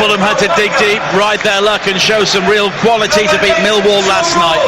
Fulham had to dig deep, ride their luck and show some real quality to beat Millwall last night.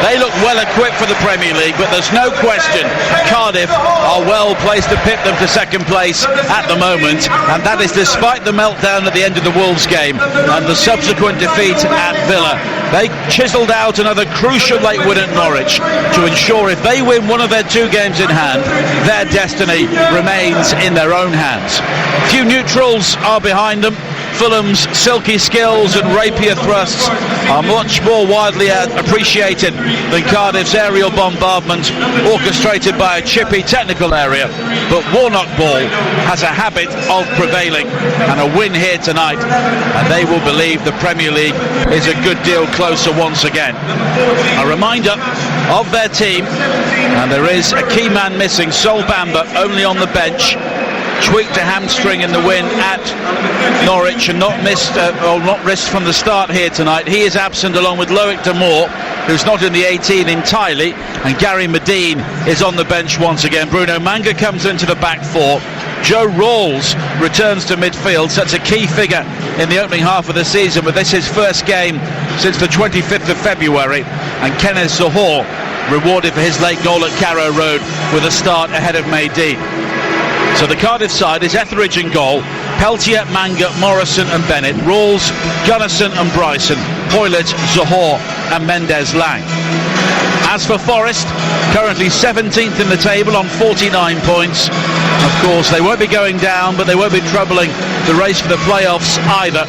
They look well equipped for the Premier League, but there's no question Cardiff are well placed to pip them to second place at the moment, and that is despite the meltdown at the end of the Wolves game and the subsequent defeat at Villa. They chiselled out another crucial late win at Norwich to ensure if they win one of their two games in hand, their destiny remains in their own hands. Few neutrals are behind them. Fulham's silky skills and rapier thrusts are much more widely appreciated than Cardiff's aerial bombardment orchestrated by a chippy technical area, but Warnock Ball has a habit of prevailing, and a win here tonight and they will believe the Premier League is a good deal closer once again. A reminder of their team, and there is a key man missing. Sol Bamba only on the bench, tweaked a hamstring in the win at Norwich and not risked from the start here tonight. He is absent along with Loic de Moor, who's not in the 18 entirely, and Gary Medine is on the bench once again. Bruno Manga comes into the back four. Joe Rawls returns to midfield, such a key figure in the opening half of the season, but this is his first game since the 25th of February, and Kenneth Zohore rewarded for his late goal at Carrow Road with a start ahead of Medine. So the Cardiff side is Etheridge in goal, Peltier, Manga, Morrison and Bennett, Rawls, Gunnison and Bryson, Hoylett, Zohore and Mendes-Lang. As for Forest, currently 17th in the table on 49 points. Of course, they won't be going down, but they won't be troubling the race for the playoffs either.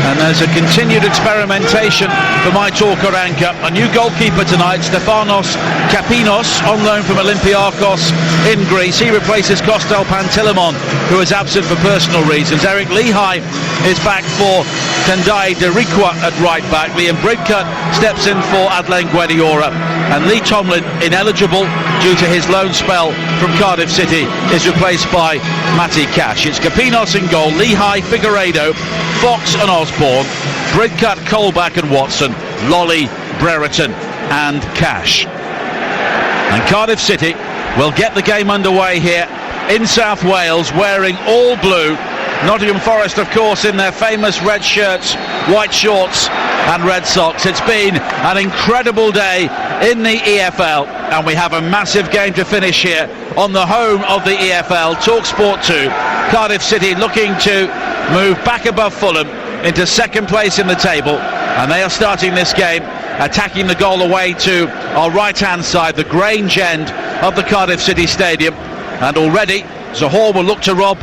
And there's a continued experimentation for my Talker anchor. A new goalkeeper tonight, Stefanos Kapinos, on loan from Olympiakos in Greece. He replaces Kostel Pantilimon, who is absent for personal reasons. Eric Lehigh is back for Tendai Derikwa at right back. Liam Bridcut steps in for Adlen Guediora. And Lee Tomlin, ineligible due to his loan spell from Cardiff City, is replaced by Matty Cash. It's Kapinos in goal, Lehigh, Figueiredo, Fox and Osborne, Bridcut, Colback and Watson, Lolly, Brereton and Cash. And Cardiff City will get the game underway here in South Wales, wearing all blue. Nottingham Forest, of course, in their famous red shirts, white shorts and red socks. It's been an incredible day in the EFL, and we have a massive game to finish here on the home of the EFL, TalkSport 2. Cardiff City looking to move back above Fulham into second place in the table, and they are starting this game attacking the goal away to our right hand side, the Grange end of the Cardiff City Stadium. And already Zohore will look to rob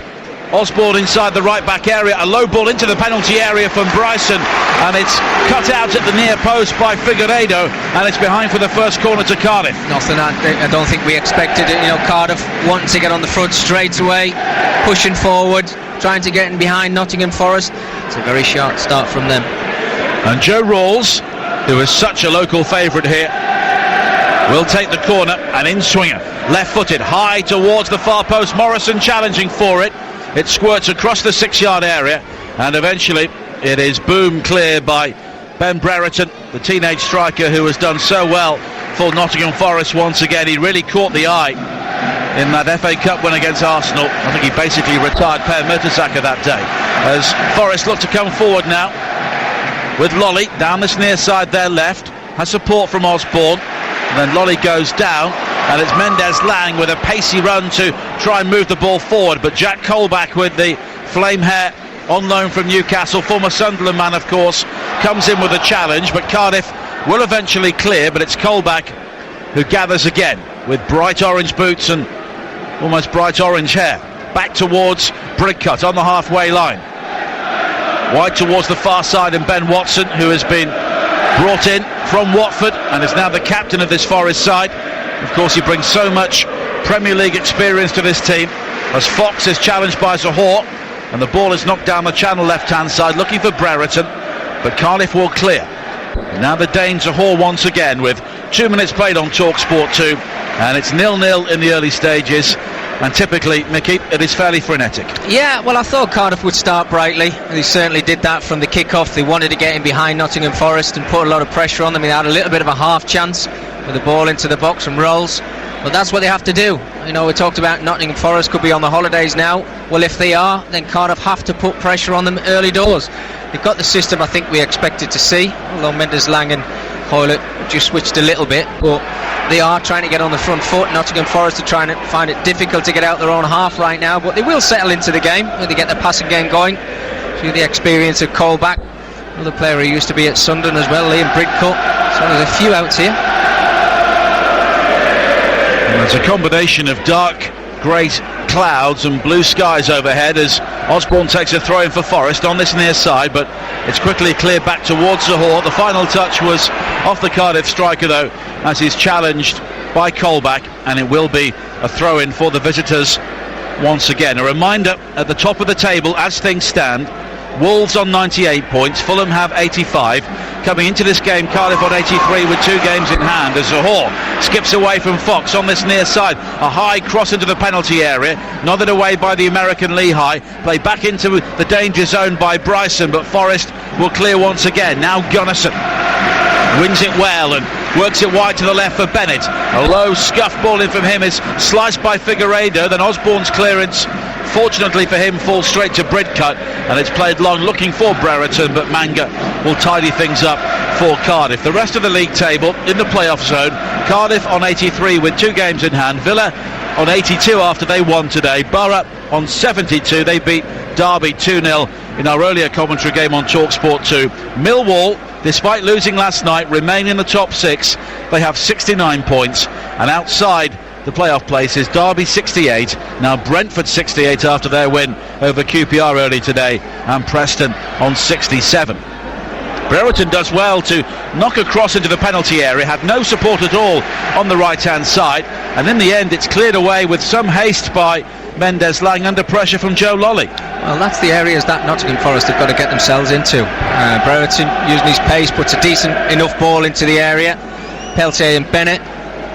Osborne inside the right back area, a low ball into the penalty area from Bryson, and it's cut out at the near post by Figueiredo, and it's behind for the first corner to Cardiff. Nothing, I don't think we expected it. Cardiff wanting to get on the front straight away, pushing forward, trying to get in behind Nottingham Forest. It's a very sharp start from them. And Joe Rawls, who is such a local favourite here, will take the corner, and in swinger, left-footed, high towards the far post. Morrison challenging for it. It squirts across the 6-yard area, and eventually it is boom clear by Ben Brereton, the teenage striker who has done so well for Nottingham Forest once again. He really caught the eye in that FA Cup win against Arsenal. I think he basically retired Per Mertesacker that day. As Forest look to come forward now with Lolly down this near side there left, has support from Osborne, and then Lolly goes down, and it's Mendes-Lang with a pacey run to try and move the ball forward, but Jack Colback with the flame hair on loan from Newcastle, former Sunderland man of course, comes in with a challenge, but Cardiff will eventually clear. But it's Colback who gathers again with bright orange boots and almost bright orange hair, back towards Bridcut on the halfway line, wide towards the far side, and Ben Watson, who has been brought in from Watford and is now the captain of this Forest side. Of course, he brings so much Premier League experience to this team, as Fox is challenged by Zohore, and the ball is knocked down the channel left-hand side, looking for Brereton, but Cardiff will clear. And now the Dane Zohore once again, with 2 minutes played on TalkSport 2, and it's 0-0 in the early stages, and typically, Mickey, it is fairly frenetic. Yeah, well, I thought Cardiff would start brightly. They certainly did that from the kick-off. They wanted to get in behind Nottingham Forest and put a lot of pressure on them. They had a little bit of a half chance with the ball into the box from Rolls. But that's what they have to do. You know, we talked about Nottingham Forest could be on the holidays now. Well, if they are, then Cardiff have to put pressure on them early doors. They've got the system I think we expected to see, although Mendes-Lang and Hoylett just switched a little bit, but they are trying to get on the front foot. Nottingham Forest are trying to find it difficult to get out their own half right now, but they will settle into the game when they get the passing game going through the experience of Colback, another player who used to be at Sunderland as well, Liam Bridcut. So there's a few outs here. And there's a combination of dark grey clouds and blue skies overhead as Osborne takes a throw in for Forest on this near side, but it's quickly cleared back towards Zahor. The final touch was off the Cardiff striker though, as he's challenged by Colback, and it will be a throw in for the visitors once again. A reminder at the top of the table as things stand, Wolves on 98 points, Fulham have 85. Coming into this game, Cardiff on 83 with 2 games in hand as Zahor skips away from Fox on this near side. A high cross into the penalty area, nodded away by the American Lehigh. Play back into the danger zone by Bryson, but Forest will clear once again. Now Gunnarsson wins it well and works it wide to the left for Bennett. A low scuff ball in from him is sliced by Figueiredo, then Osborne's clearance, fortunately for him, falls straight to Bridcut, and it's played long looking for Brereton, but Manga will tidy things up for Cardiff. The rest of the league table in the playoff zone, Cardiff on 83 with 2 games in hand, Villa on 82 after they won today, Borough on 72, they beat Derby 2-0 in our earlier commentary game on TalkSport 2. Millwall, despite losing last night, remain in the top 6. They have 69 points, and outside the playoff places, Derby 68, now Brentford 68 after their win over QPR early today, and Preston on 67. Brereton does well to knock a cross into the penalty area, had no support at all on the right hand side, and in the end it's cleared away with some haste by Mendes-Lang under pressure from Joe Lolly. Well, that's the areas that Nottingham Forest have got to get themselves into. Brereton, using his pace, puts a decent enough ball into the area. Peltier and Bennett,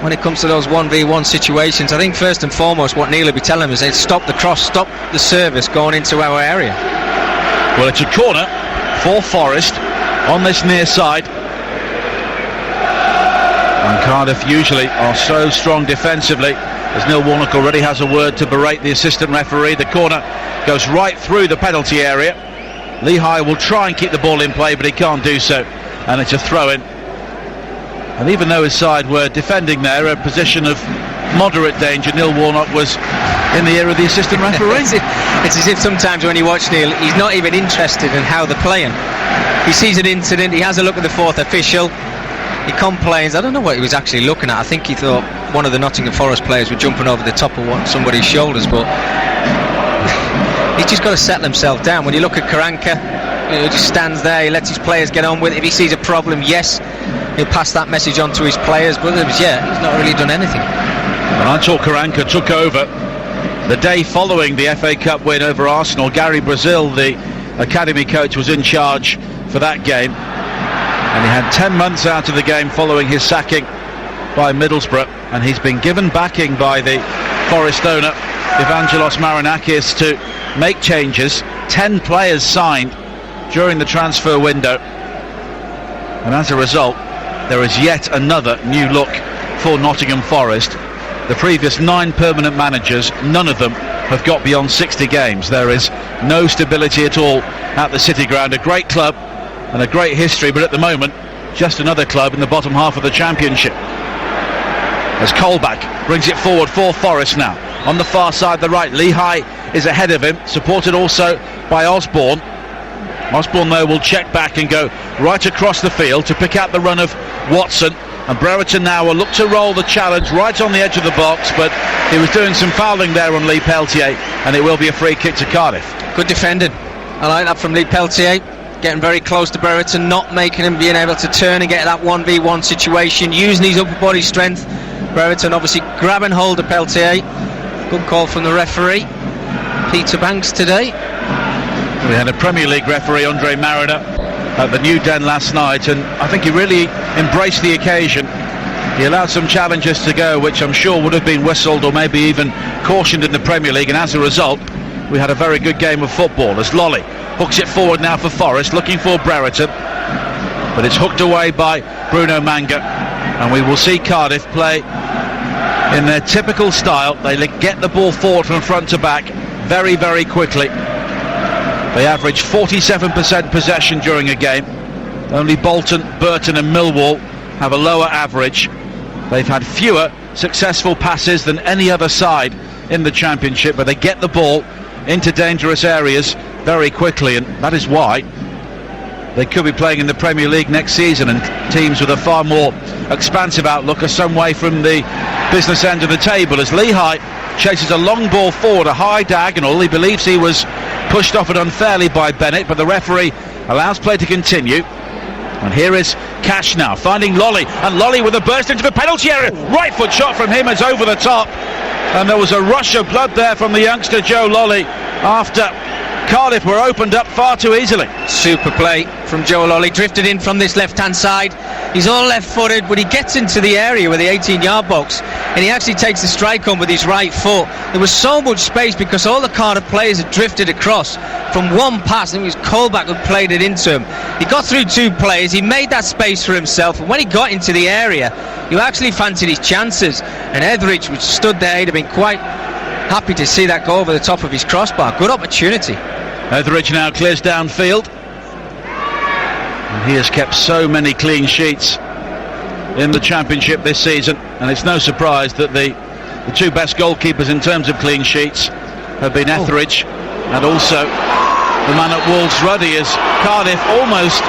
when it comes to those 1v1 situations, I think first and foremost what Neil will be telling them is stop the cross, stop the service going into our area. Well, it's a corner for Forest on this near side, and Cardiff usually are so strong defensively, as Neil Warnock already has a word to berate the assistant referee. The corner goes right through the penalty area. Lehigh will try and keep the ball in play, but he can't do so, and it's a throw-in. And even though his side were defending there, a position of moderate danger, Neil Warnock was in the ear of the assistant referee. It's as if sometimes when you watch Neil, he's not even interested in how they're playing. He sees an incident, he has a look at the fourth official, he complains. I don't know what he was actually looking at. I think he thought one of the Nottingham Forest players were jumping over the top of somebody's shoulders, but he's just got to settle himself down. When you look at Karanka, he just stands there, he lets his players get on with it. If he sees a problem, yes, he'll pass that message on to his players, but he's not really done anything. When Antal Karanka took over the day following the FA Cup win over Arsenal, Gary Brazil, the academy coach, was in charge for that game, and he had 10 months out of the game following his sacking by Middlesbrough, and he's been given backing by the Forest owner Evangelos Marinakis to make changes. 10 players signed during the transfer window, and as a result there is yet another new look for Nottingham Forest. The previous 9 permanent managers, none of them have got beyond 60 games. There is no stability at all at the City Ground. A great club and a great history, but at the moment just another club in the bottom half of the Championship. As Colback brings it forward for Forest now. On the far side, the right, Lehigh is ahead of him, supported also by Osborne. Osborne though will check back and go right across the field to pick out the run of Watson, and Brereton now will look to roll the challenge right on the edge of the box, but he was doing some fouling there on Lee Peltier, and it will be a free kick to Cardiff. Good defending, I like that from Lee Peltier, getting very close to Brereton, not making him being able to turn and get that 1v1 situation, using his upper body strength. Brereton obviously grabbing hold of Peltier. Good call from the referee Peter Banks today. We had a Premier League referee, Andre Mariner, at the New Den last night, and I think he really embraced the occasion. He allowed some challenges to go, which I'm sure would have been whistled or maybe even cautioned in the Premier League, and as a result we had a very good game of football as Lolly hooks it forward now for Forest, looking for Brereton, but it's hooked away by Bruno Manga, and we will see Cardiff play In their typical style, they get the ball forward from front to back very, very quickly. They average 47% possession during a game. Only Bolton, Burton and Millwall have a lower average. They've had fewer successful passes than any other side in the Championship, but they get the ball into dangerous areas very quickly, and that is why they could be playing in the Premier League next season, and teams with a far more expansive outlook are some way from the business end of the table, as Lehigh chases a long ball forward, a high diagonal. He believes he was pushed off it unfairly by Bennett, but the referee allows play to continue. And here is Cash now finding Lolly, and Lolly with a burst into the penalty area. Right foot shot from him is over the top, and there was a rush of blood there from the youngster Joe Lolly after Cardiff were opened up far too easily. Super play from Joe Lolly, drifted in from this left-hand side. He's all left-footed, but he gets into the area with the 18-yard box, and he actually takes the strike on with his right foot. There was so much space because all the Cardiff players had drifted across from one pass. I think it was Colback who played it into him. He got through two players, he made that space for himself, and when he got into the area, he actually fancied his chances, and Etheridge, which stood there, he'd have been quite happy to see that go over the top of his crossbar. Good opportunity. Etheridge now clears downfield, and he has kept so many clean sheets in the Championship this season, and it's no surprise that the two best goalkeepers in terms of clean sheets have been Etheridge and also the man at Wolves, Ruddy, as Cardiff almost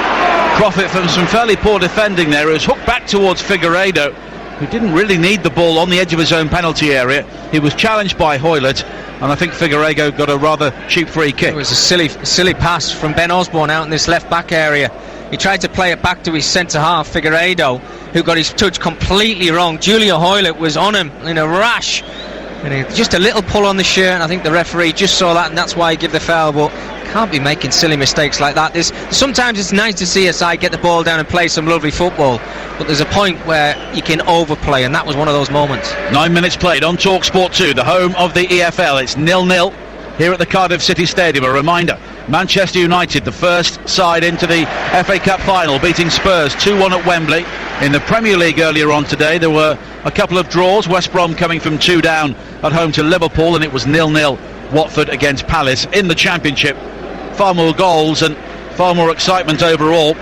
profit from some fairly poor defending there. It was hooked back towards Figueiredo, who didn't really need the ball on the edge of his own penalty area. He was challenged by Hoylett, and I think Figueiredo got a rather cheap free kick. It was a silly pass from Ben Osborne out in this left back area. He tried to play it back to his centre half, Figueiredo, who got his touch completely wrong. Julio Hoylett was on him in a rash, and just a little pull on the shirt, and I think the referee just saw that, and that's why he gave the foul. But can't be making silly mistakes like that. Sometimes it's nice to see a side get the ball down and play some lovely football, but there's a point where you can overplay, and that was one of those moments. 9 minutes played on TalkSport 2, the home of the EFL. It's 0-0 here at the Cardiff City Stadium. A reminder, Manchester United, the first side into the FA Cup final, beating Spurs 2-1 at Wembley. In the Premier League earlier on today, there were a couple of draws. West Brom coming from 2 down at home to Liverpool, and it was 0-0 Watford against Palace. In the Championship, far more goals and far more excitement overall.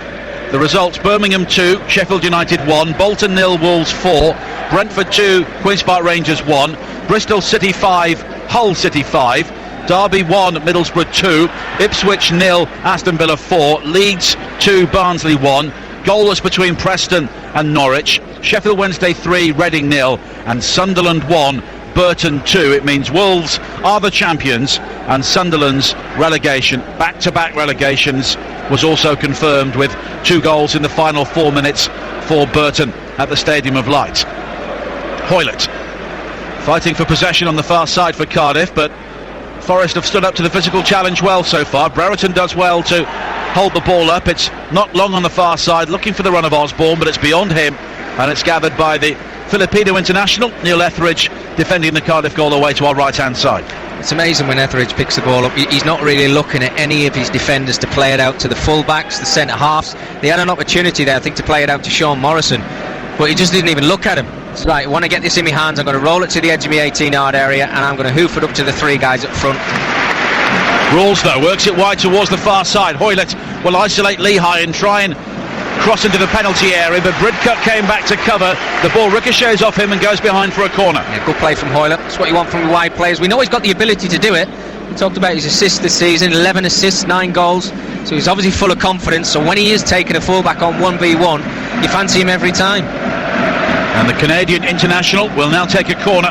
The results: Birmingham 2, Sheffield United 1, Bolton 0, Wolves 4, Brentford 2, Queen's Park Rangers 1, Bristol City 5, Hull City 5, Derby 1, Middlesbrough 2, Ipswich 0, Aston Villa 4, Leeds 2, Barnsley 1, goalless between Preston and Norwich, Sheffield Wednesday 3, Reading 0, and Sunderland 1, Burton 2. It means Wolves are the champions, and Sunderland's relegation, back-to-back relegations, was also confirmed with 2 goals in the final 4 minutes for Burton at the Stadium of Light. Hoylett fighting for possession on the far side for Cardiff, but Forest have stood up to the physical challenge well so far. Brereton does well to hold the ball up. It's not long on the far side, looking for the run of Osborne, but it's beyond him, and it's gathered by the Filipino international Neil Etheridge, defending the Cardiff goal away to our right hand side. It's amazing when Etheridge picks the ball up. He's not really looking at any of his defenders to play it out to the full-backs, the centre halves. They had an opportunity there, I think, to play it out to Sean Morrison, but he just didn't even look at him. It's right, I want to get this in my hands, I'm going to roll it to the edge of my 18-yard area, and I'm going to hoof it up to the 3 guys up front. Rawls, though, works it wide towards the far side. Hoylett will isolate Lehigh and try and cross into the penalty area, but Bridcut came back to cover. The ball ricochets off him and goes behind for a corner. Yeah, good play from Hoylett. That's what you want from wide players. We know he's got the ability to do it. We talked about his assists this season, 11 assists, 9 goals, so he's obviously full of confidence. So when he is taking a fullback on 1v1, you fancy him every time. And the Canadian international will now take a corner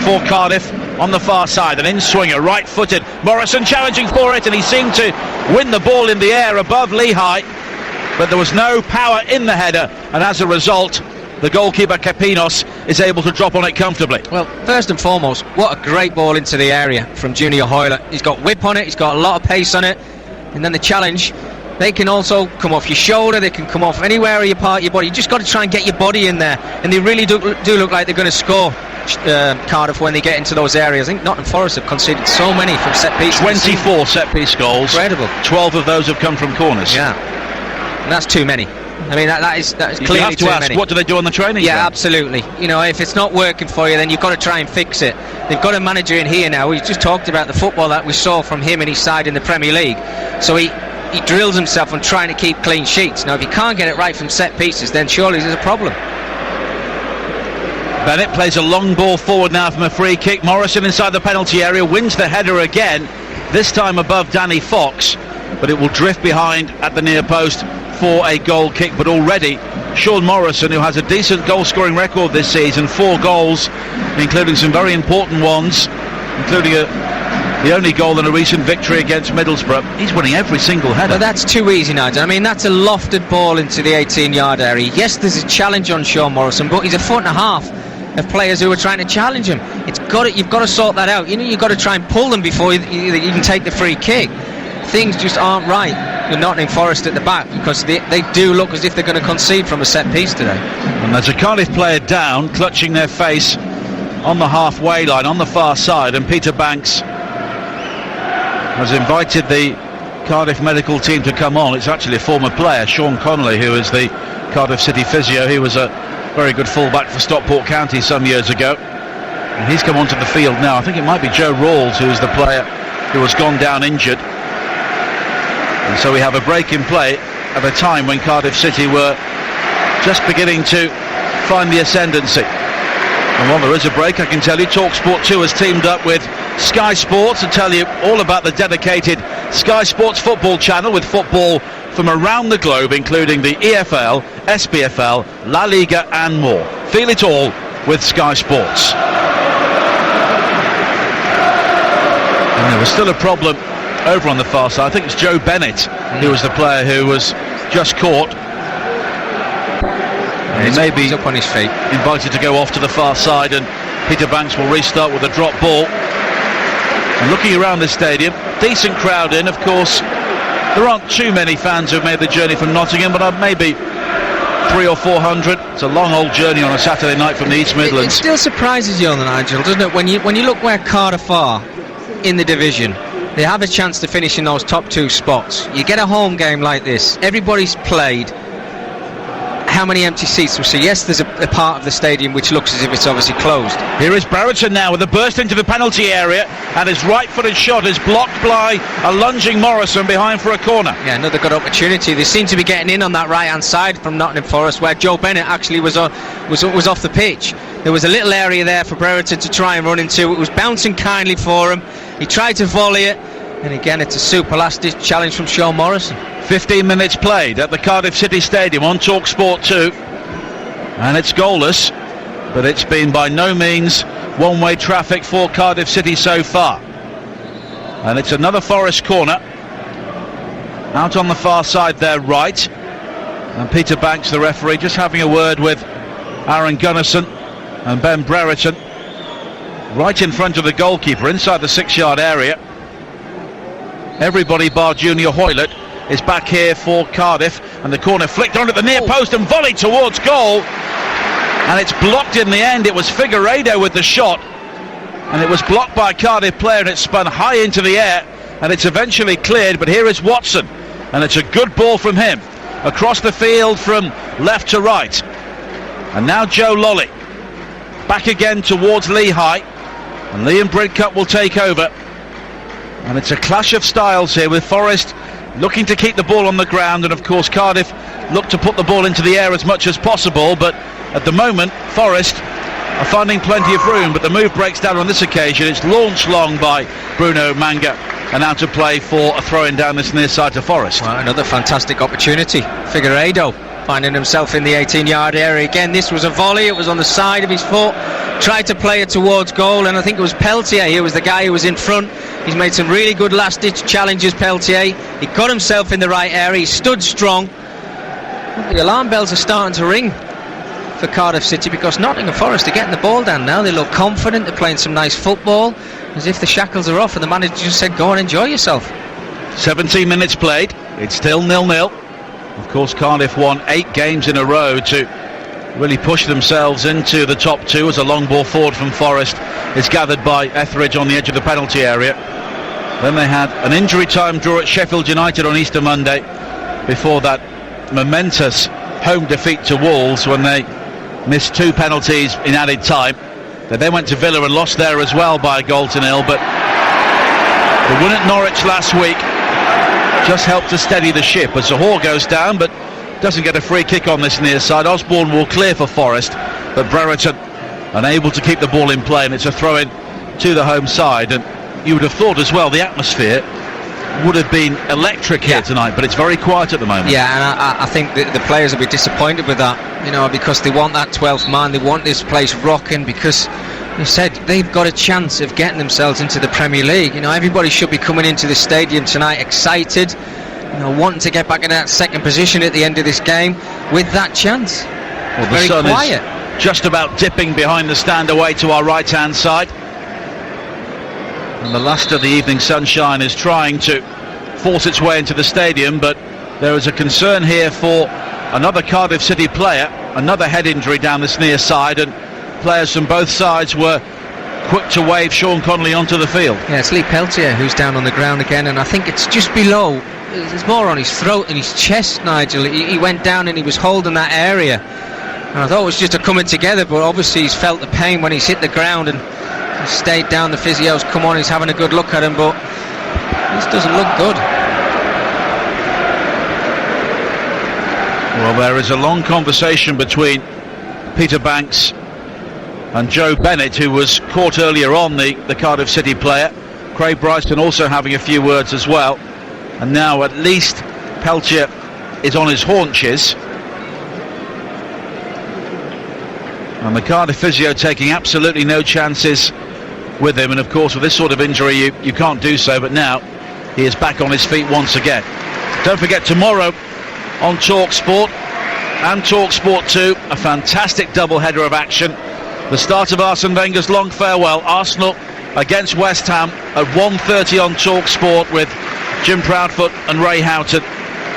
for Cardiff on the far side. An in-swinger, right-footed. Morrison challenging for it, and he seemed to win the ball in the air above Lehigh, but there was no power in the header, and as a result, the goalkeeper Capinos is able to drop on it comfortably. Well, first and foremost, what a great ball into the area from Junior Hoylett. He's got whip on it, he's got a lot of pace on it, and then the challenge, they can also come off your shoulder, they can come off anywhere of your part of your body. You just got to try and get your body in there, and they really do look like they're going to score, Cardiff, when they get into those areas. I think Nottingham Forest have conceded so many from set pieces. 24 set piece goals. Incredible. 12 of those have come from corners. Yeah, and that's too many. I mean, that is clearly you have to too ask, many. what do they do on the training ground? Yeah, absolutely. You know, if it's not working for you, then you've got to try and fix it. They've got a manager in here now. We just talked about the football that we saw from him and his side in the Premier League. So he drills himself on trying to keep clean sheets. Now, if you can't get it right from set pieces, then surely there's a problem. Bennett plays a long ball forward now from a free kick. Morrison inside the penalty area, wins the header again, this time above Danny Fox, but it will drift behind at the near post for a goal kick. But already Sean Morrison, who has a decent goal scoring record this season, 4 goals, including some very important ones, including the only goal in a recent victory against Middlesbrough. He's winning every single header. But that's too easy, Nigel. I mean, that's a lofted ball into the 18-yard area. Yes, there's a challenge on Sean Morrison, but he's a foot and a half of players who are trying to challenge him. You've got to sort that out. You know, you've got to try and pull them before you can take the free kick. Things just aren't right with Nottingham Forest at the back, because they do look as if they're going to concede from a set piece today. And there's a Cardiff player down, clutching their face on the halfway line on the far side, and Peter Banks has invited the Cardiff medical team to come on. It's actually a former player, Sean Connolly, who is the Cardiff City physio. He was a very good fullback for Stockport County some years ago, and he's come onto the field now. I think it might be Joe Rawls who is the player who has gone down injured, and so we have a break in play at a time when Cardiff City were just beginning to find the ascendancy. And while there is a break, I can tell you TalkSport 2 has teamed up with Sky Sports to tell you all about the dedicated Sky Sports football channel, with football from around the globe, including the EFL, SPFL, La Liga and more. Feel it all with Sky Sports. And there was still a problem over on the far side. I think it's Joe Bennett who was the player who was just caught. And he may be up on his feet, invited to go off to the far side, and Peter Banks will restart with a drop ball. And looking around the stadium, decent crowd in, of course. There aren't too many fans who've made the journey from Nottingham, but maybe 300 or 400. It's a long old journey on a Saturday night from the East Midlands. It still surprises you, Nigel, doesn't it, when you look where Cardiff are in the division. They have a chance to finish in those top 2 spots. You get a home game like this, everybody's played. How many empty seats we see? Yes, there's a part of the stadium which looks as if it's obviously closed. Here is Brereton now with a burst into the penalty area, and his right-footed shot is blocked by a lunging Morrison behind for a corner. Yeah, another good opportunity. They seem to be getting in on that right-hand side from Nottingham Forest, where Joe Bennett actually was off the pitch. There was a little area there for Brereton to try and run into. It was bouncing kindly for him. He tried to volley it, and again it's a super last-ditch challenge from Sean Morrison. 15 minutes played at the Cardiff City Stadium on TalkSport 2, and it's goalless, but it's been by no means one-way traffic for Cardiff City so far. And it's another Forest corner out on the far side there, right, and Peter Banks, the referee, just having a word with Aaron Gunnison and Ben Brereton right in front of the goalkeeper inside the 6-yard area. Everybody bar Junior Hoylett is back here for Cardiff, and the corner flicked onto the near post and volleyed towards goal, and it's blocked in the end. It was Figueiredo with the shot, and it was blocked by a Cardiff player, and it spun high into the air, and it's eventually cleared. But here is Watson, and it's a good ball from him across the field from left to right. And now Joe Lolly back again towards Lehigh, and Liam Bridcup will take over. And it's a clash of styles here, with Forest looking to keep the ball on the ground, and of course Cardiff look to put the ball into the air as much as possible. But at the moment Forest are finding plenty of room, but the move breaks down on this occasion. It's launched long by Bruno Manga, and out of play for a throw-in down this near side to Forest. Well, another fantastic opportunity. Figueiredo finding himself in the 18-yard area again. This was a volley, it was on the side of his foot, tried to play it towards goal, and I think it was Peltier here was the guy who was in front. He's made some really good last-ditch challenges, Peltier. He got himself in the right area, he stood strong. The alarm bells are starting to ring for Cardiff City, because Nottingham Forest are getting the ball down now. They look confident, they're playing some nice football, as if the shackles are off, and the manager just said, go and enjoy yourself. 17 minutes played, it's still 0-0. Of course, Cardiff won 8 games in a row to really push themselves into the top 2, as a long ball forward from Forest is gathered by Etheridge on the edge of the penalty area. Then they had an injury time draw at Sheffield United on Easter Monday, before that momentous home defeat to Wolves when they missed 2 penalties in added time. They then went to Villa and lost there as well by 1-0, but the win at Norwich last week just helped to steady the ship as Zohore goes down, but doesn't get a free kick on this near side. Osborne will clear for Forest, but Brereton unable to keep the ball in play, and it's a throw-in to the home side. And you would have thought as well the atmosphere would have been electric here tonight, but it's very quiet at the moment. Yeah, and I think the players will be disappointed with that, you know, because they want that 12th man, they want this place rocking, because you said they've got a chance of getting themselves into the Premier League. You know, everybody should be coming into the stadium tonight excited, you know, wanting to get back in that second position at the end of this game with that chance. Well, the very sun quiet. is just about dipping behind the stand away to our right-hand side. And the last of the evening sunshine is trying to force its way into the stadium, but there is a concern here for another Cardiff City player, another head injury down this near side, and players from both sides were quick to wave Sean Connolly onto the field. Yeah, it's Lee Peltier who's down on the ground again, and I think it's just below. It's more on his throat and his chest, Nigel. He went down and he was holding that area, and I thought it was just a coming together, but obviously he's felt the pain when he's hit the ground and stayed down. The physio's come on, he's having a good look at him, but this doesn't look good. Well, there is a long conversation between Peter Banks and Joe Bennett, who was caught earlier on, the Cardiff City player. Craig Bryson also having a few words as well, and now at least Peltier is on his haunches, and the Cardiff physio taking absolutely no chances with him. And of course, with this sort of injury you can't do so, but now he is back on his feet once again. Don't forget, tomorrow on TalkSport and TalkSport 2, a fantastic double header of action. The start of Arsene Wenger's long farewell, Arsenal against West Ham at 1:30 on TalkSport with Jim Proudfoot and Ray Houghton,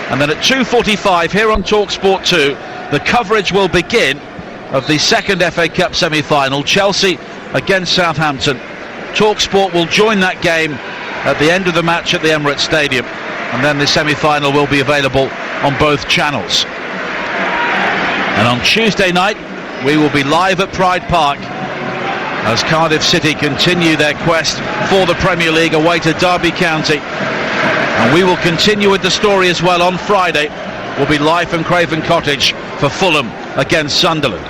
and then at 2:45 here on TalkSport 2 the coverage will begin of the second FA Cup semi-final, Chelsea against Southampton. TalkSport will join that game at the end of the match at the Emirates Stadium, and then the semi-final will be available on both channels. And on Tuesday night we will be live at Pride Park as Cardiff City continue their quest for the Premier League away to Derby County, and we will continue with the story as well on Friday. We'll be live from Craven Cottage for Fulham against Sunderland.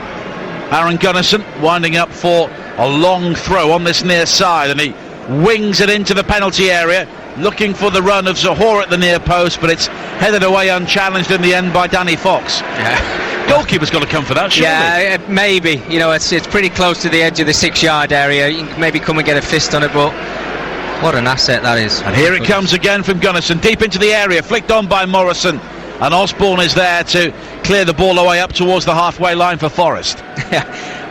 Aaron Gunnison winding up for a long throw on this near side, and he wings it into the penalty area, looking for the run of Zohore at the near post, but it's headed away unchallenged in the end by Danny Fox. Yeah. Goalkeeper's got to come for that, surely. Yeah, maybe. You know, it's pretty close to the edge of the 6-yard area. You can maybe come and get a fist on it, but what an asset that is. And here it comes again from Gunnison, deep into the area, flicked on by Morrison, and Osborne is there to clear the ball away up towards the halfway line for Forest.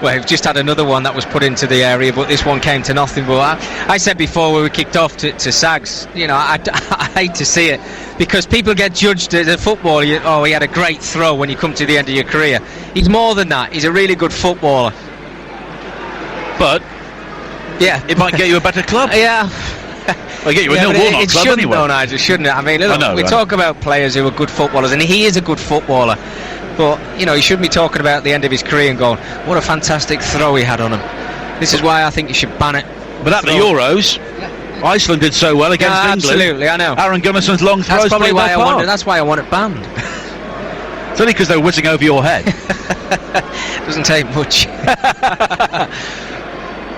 Well, we've just had another one that was put into the area, but this one came to nothing. But I said before when we kicked off to Sags, you know, I hate to see it, because people get judged as a footballer. He had a great throw when you come to the end of your career. He's more than that. He's a really good footballer. But yeah, it might get you a better club. Yeah. Well, get you a Neil Warnock club shouldn't, anyway. though, Nigel, shouldn't it? I mean, look, we talk about players who are good footballers, and he is a good footballer. But, you know, he shouldn't be talking about the end of his career and going, what a fantastic throw he had on him. This is why I think you should ban it. But at the Euros, Iceland did so well against England. Absolutely, I know. Aaron Gunnison's long throws. That's probably why I want it banned. It's only because they're whizzing over your head. Doesn't take much.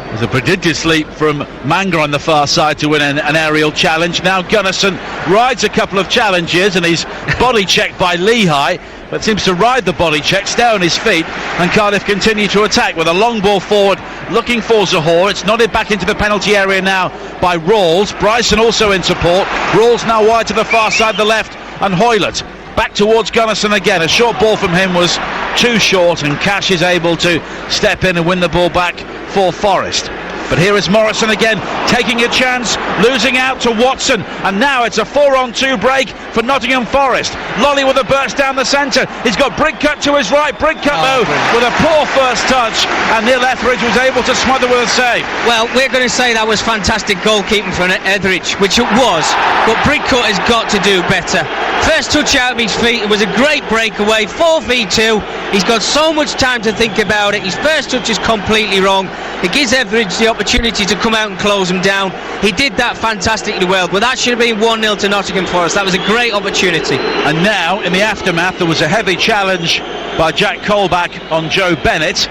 There's a prodigious leap from Manga on the far side to win an aerial challenge. Now Gunnison rides a couple of challenges, and he's body checked by Lehigh, but seems to ride the body check, stay on his feet, and Cardiff continue to attack with a long ball forward looking for Zohore. It's nodded back into the penalty area now by Rawls. Bryson also in support. Rawls now wide to the far side, the left, and Hoylett back towards Gunnison again. A short ball from him was too short, and Cash is able to step in and win the ball back for Forest. But here is Morrison again, taking a chance, losing out to Watson, and now it's a 4-on-2 break for Nottingham Forest. Lolly with a burst down the centre. He's got Bridcut to his right. Bridcut though with a poor first touch, and Neil Etheridge was able to smother with a save. Well, we're going to say that was fantastic goalkeeping for Etheridge, which it was, but Bridcut has got to do better. First touch out of his feet, it was a great breakaway, 4v2. He's got so much time to think about it. His first touch is completely wrong. It gives Etheridge the opportunity to come out and close him down. He did that fantastically well, but that should have been 1-0 to Nottingham Forest. That was a great opportunity. And now, in the aftermath, there was a heavy challenge by Jack Colback on Joe Bennett,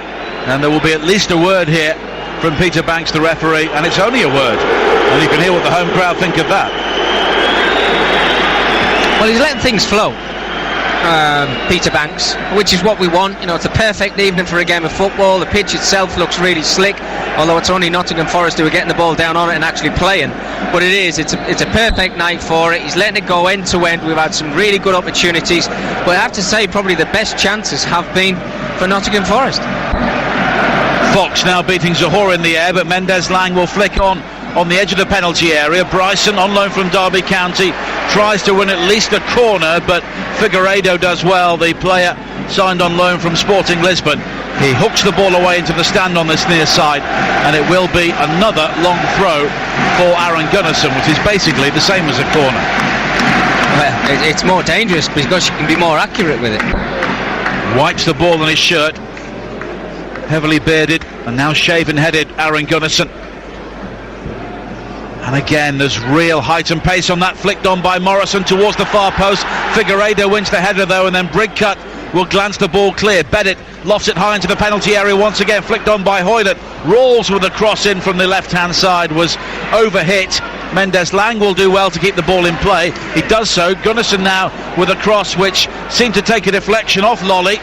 and there will be at least a word here from Peter Banks, the referee, and it's only a word, and you can hear what the home crowd think of that. Well, he's letting things flow, Peter Banks, which is what we want. You know, it's a perfect evening for a game of football. The pitch itself looks really slick, although it's only Nottingham Forest who are getting the ball down on it and actually playing. But it's a perfect night for it. He's letting it go end to end. We've had some really good opportunities, but I have to say probably the best chances have been for Nottingham Forest. Fox now beating Zohore in the air, but Mendes-Lang will flick on the edge of the penalty area. Bryson, on loan from Derby County, tries to win at least a corner, but Figueiredo does well, the player signed on loan from Sporting Lisbon. He hooks the ball away into the stand on this near side, and it will be another long throw for Aaron Gunnarsson, which is basically the same as a corner. Well, it's more dangerous because you can be more accurate with it. Wipes the ball on his shirt. Heavily bearded and now shaven-headed Aaron Gunnarsson. And again, there's real height and pace on that, flicked on by Morrison towards the far post. Figueiredo wins the header though, and then Bridcut will glance the ball clear. Bennett lofts it high into the penalty area once again, flicked on by Hoylett. Rawls with a cross in from the left-hand side was overhit. Mendes-Lang will do well to keep the ball in play. He does so. Gunnarsson now with a cross which seemed to take a deflection off Lolly,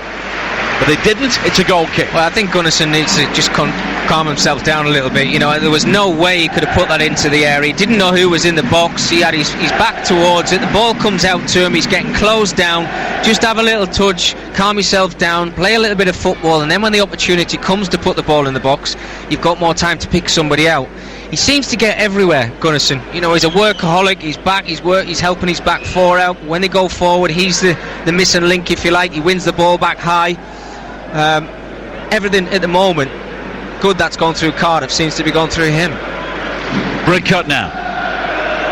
but it didn't. It's a goal kick. Well, I think Gunnarsson needs to just calm himself down a little bit. You know, there was no way he could have put that into the area. He didn't know who was in the box. He had his back towards it. The ball comes out to him. He's getting closed down. Just have a little touch, calm yourself down, play a little bit of football, and then when the opportunity comes to put the ball in the box, you've got more time to pick somebody out. He seems to get everywhere, Gunnarsson. You know, he's a workaholic. He's back. He's helping his back four out. When they go forward, he's the missing link, if you like. He wins the ball back high. Everything at the moment good that's gone through Cardiff seems to be going through him. Bridcut now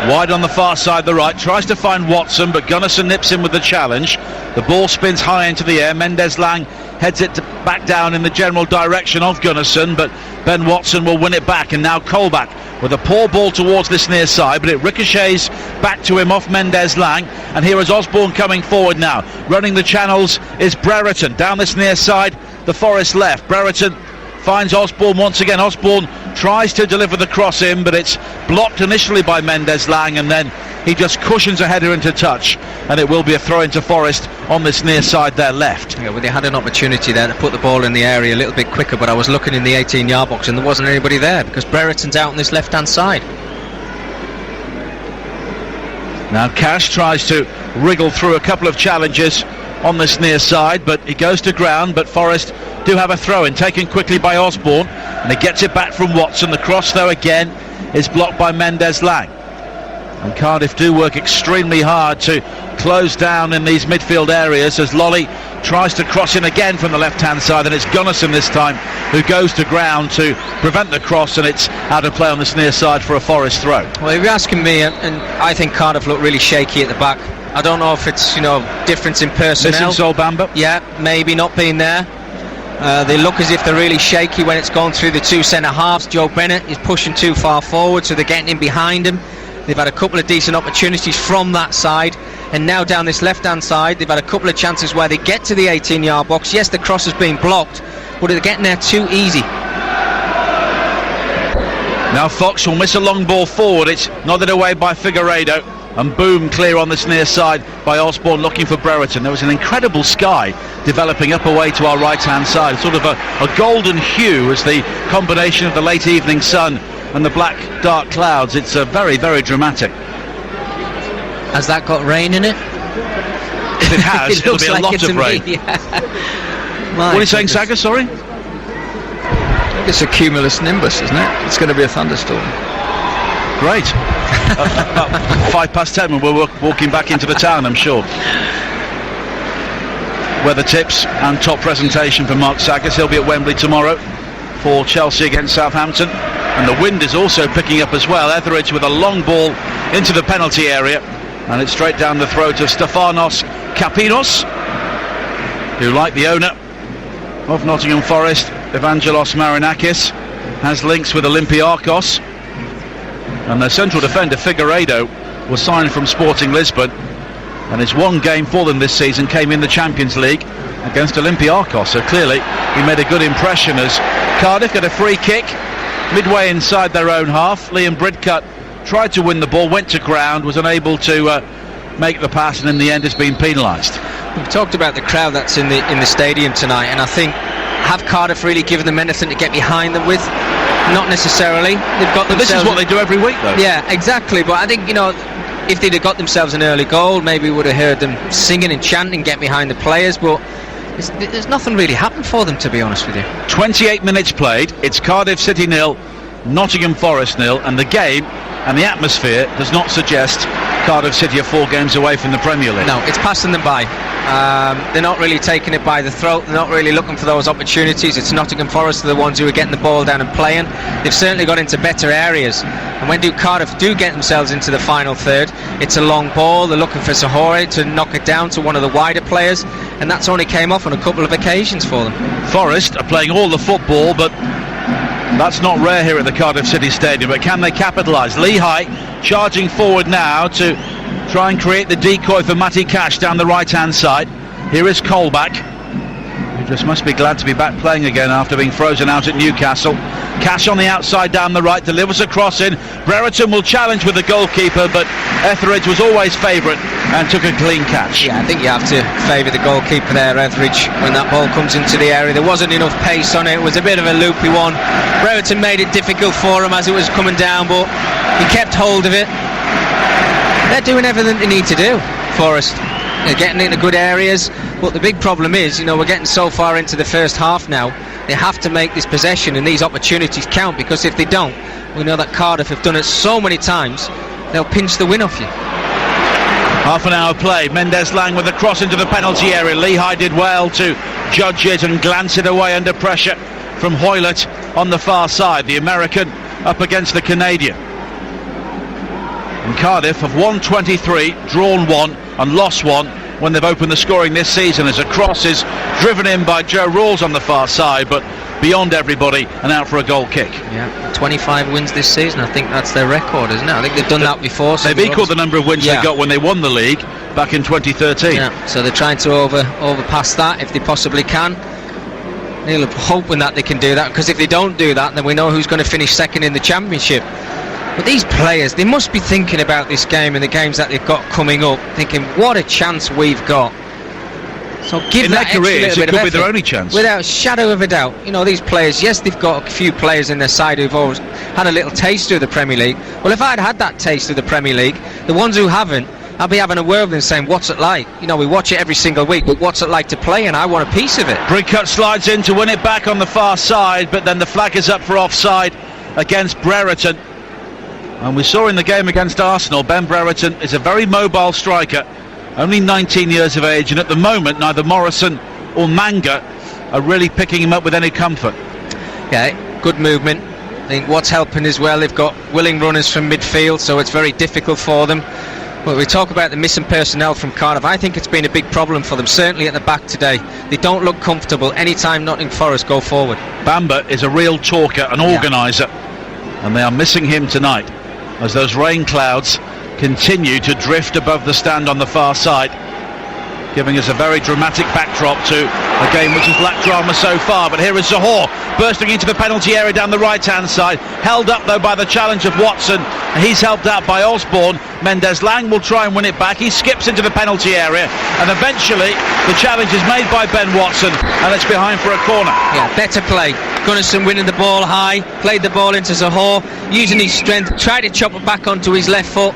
wide on the far side, the right, tries to find Watson, but Gunnarsson nips in with the challenge. The ball spins high into the air. Mendes-Lang heads it back down in the general direction of Gunnarsson, but Ben Watson will win it back, and now Colback with a poor ball towards this near side, but it ricochets back to him off Mendes-Lang, and here is Osborne coming forward now. Running the channels is Brereton down this near side, the Forest left. Brereton finds Osborne once again. Osborne tries to deliver the cross in, but it's blocked initially by Mendes-Lang, and then he just cushions a header into touch, and it will be a throw into Forest on this near side there left. Yeah, well, they had an opportunity there to put the ball in the area a little bit quicker, but I was looking in the 18-yard box and there wasn't anybody there because Brereton's out on this left-hand side. Now Cash tries to wriggle through a couple of challenges on this near side, but he goes to ground. But Forest do have a throw-in taken quickly by Osborne, and he gets it back from Watson. The cross though again is blocked by Mendes-Lang, and Cardiff do work extremely hard to close down in these midfield areas as Lolly tries to cross in again from the left-hand side, and it's Gunnarsson this time who goes to ground to prevent the cross, and it's out of play on this near side for a Forest throw. Well, if you're asking me, and I think Cardiff look really shaky at the back. I don't know if it's, difference in personnel. Missing Sol Bamba? Yeah, maybe not being there. They look as if they're really shaky when it's gone through the two centre-halves. Joe Bennett is pushing too far forward, so they're getting in behind him. They've had a couple of decent opportunities from that side, and now down this left-hand side they've had a couple of chances where they get to the 18-yard box. Yes, the cross has been blocked, but they're getting there too easy. Now Fox will miss a long ball forward. It's nodded away by Figueiredo, and boom, clear on this near side by Osborne looking for Brereton. There was an incredible sky developing up away to our right-hand side, sort of a golden hue as the combination of the late evening sun and the black dark clouds. It's very, very dramatic. Has that got rain in it? If it has, it'll be a lot of rain. Yeah. What are you saying, Saga? Sorry? It's a cumulus nimbus, isn't it? It's going to be a thunderstorm. Great. About 10:05 when we're walking back into the town, I'm sure. Weather tips and top presentation for Mark Saggers. He'll be at Wembley tomorrow for Chelsea against Southampton. And the wind is also picking up as well. Etheridge with a long ball into the penalty area, and it's straight down the throat of Stefanos Kapinos, who, like the owner of Nottingham Forest, Evangelos Marinakis, has links with Olympiacos. And their central defender Figueiredo was signed from Sporting Lisbon, and his one game for them this season came in the Champions League against Olympiacos. So clearly he made a good impression as Cardiff got a free kick midway inside their own half. Liam Bridcut tried to win the ball, went to ground, was unable to make the pass, and in the end has been penalised. We've talked about the crowd that's in the stadium tonight, and I think, have Cardiff really given them anything to get behind them with? Not necessarily. They've got this is what they do every week, though. Yeah, exactly. But I think, if they'd have got themselves an early goal, maybe we would have heard them singing and chanting, get behind the players. But there's nothing really happened for them, to be honest with you. 28 minutes played. It's Cardiff City 0, Nottingham Forest 0, and the game and the atmosphere does not suggest Cardiff City are 4 games away from the Premier League. No, it's passing them by. They're not really taking it by the throat. They're not really looking for those opportunities. It's Nottingham Forest are the ones who are getting the ball down and playing. They've certainly got into better areas. And when Cardiff do get themselves into the final third, it's a long ball. They're looking for Sahore to knock it down to one of the wider players, and that's only came off on a couple of occasions for them. Forest are playing all the football, but that's not rare here at the Cardiff City Stadium. But can they capitalise? Lehigh charging forward now to try and create the decoy for Matty Cash down the right hand side. Here is Colback, who just must be glad to be back playing again after being frozen out at Newcastle. Cash on the outside down the right, delivers a cross in. Brereton will challenge with the goalkeeper, but Etheridge was always favourite and took a clean catch. Yeah, I think you have to favour the goalkeeper there, Etheridge, when that ball comes into the area. There wasn't enough pace on it. It was a bit of a loopy one. Brereton made it difficult for him as it was coming down, but he kept hold of it. They're doing everything they need to do, Forest. They're getting into good areas, but the big problem is, we're getting so far into the first half now, they have to make this possession and these opportunities count, because if they don't, we know that Cardiff have done it so many times, they'll pinch the win off you. Half an hour play. Mendes-Lang with a cross into the penalty area. Lehigh did well to judge it and glance it away under pressure from Hoylett on the far side. The American up against the Canadian. And Cardiff have won 23, drawn 1 and lost 1 when they've opened the scoring this season, as a cross is driven in by Joe Rawls on the far side, but beyond everybody and out for a goal kick. Yeah, 25 wins this season. I think that's their record, isn't it? I think they've done that before. So they've equalled the number of wins they got when they won the league back in 2013. Yeah, so they're trying to overpass that if they possibly can. They're hoping that they can do that, because if they don't do that, then we know who's going to finish second in the championship. But these players, they must be thinking about this game and the games that they've got coming up, thinking, what a chance we've got. So give in that their careers, it could be their only chance. Without a shadow of a doubt. These players, yes, they've got a few players in their side who've always had a little taste of the Premier League. Well, if I'd had that taste of the Premier League, the ones who haven't, I'll be having a word with them saying, what's it like? We watch it every single week, but what's it like to play, and I want a piece of it. Bridcut slides in to win it back on the far side, but then the flag is up for offside against Brereton. And we saw in the game against Arsenal, Ben Brereton is a very mobile striker, only 19 years of age, and at the moment neither Morrison or Manga are really picking him up with any comfort. Yeah, good movement. I think what's helping as well, they've got willing runners from midfield, so it's very difficult for them. But we talk about the missing personnel from Cardiff. I think it's been a big problem for them, certainly at the back today. They don't look comfortable anytime Nottingham Forest go forward. Bamba is a real talker, an organiser, and they are missing him tonight, as those rain clouds continue to drift above the stand on the far side, giving us a very dramatic backdrop to a game which has lacked drama so far. But here is Zahor bursting into the penalty area down the right hand side, held up though by the challenge of Watson. He's helped out by Osborne. Mendes-Lang will try and win it back. He skips into the penalty area, and eventually the challenge is made by Ben Watson, and it's behind for a corner. Yeah, better play. Gunnarsson winning the ball high, played the ball into Zahor, using his strength, tried to chop it back onto his left foot.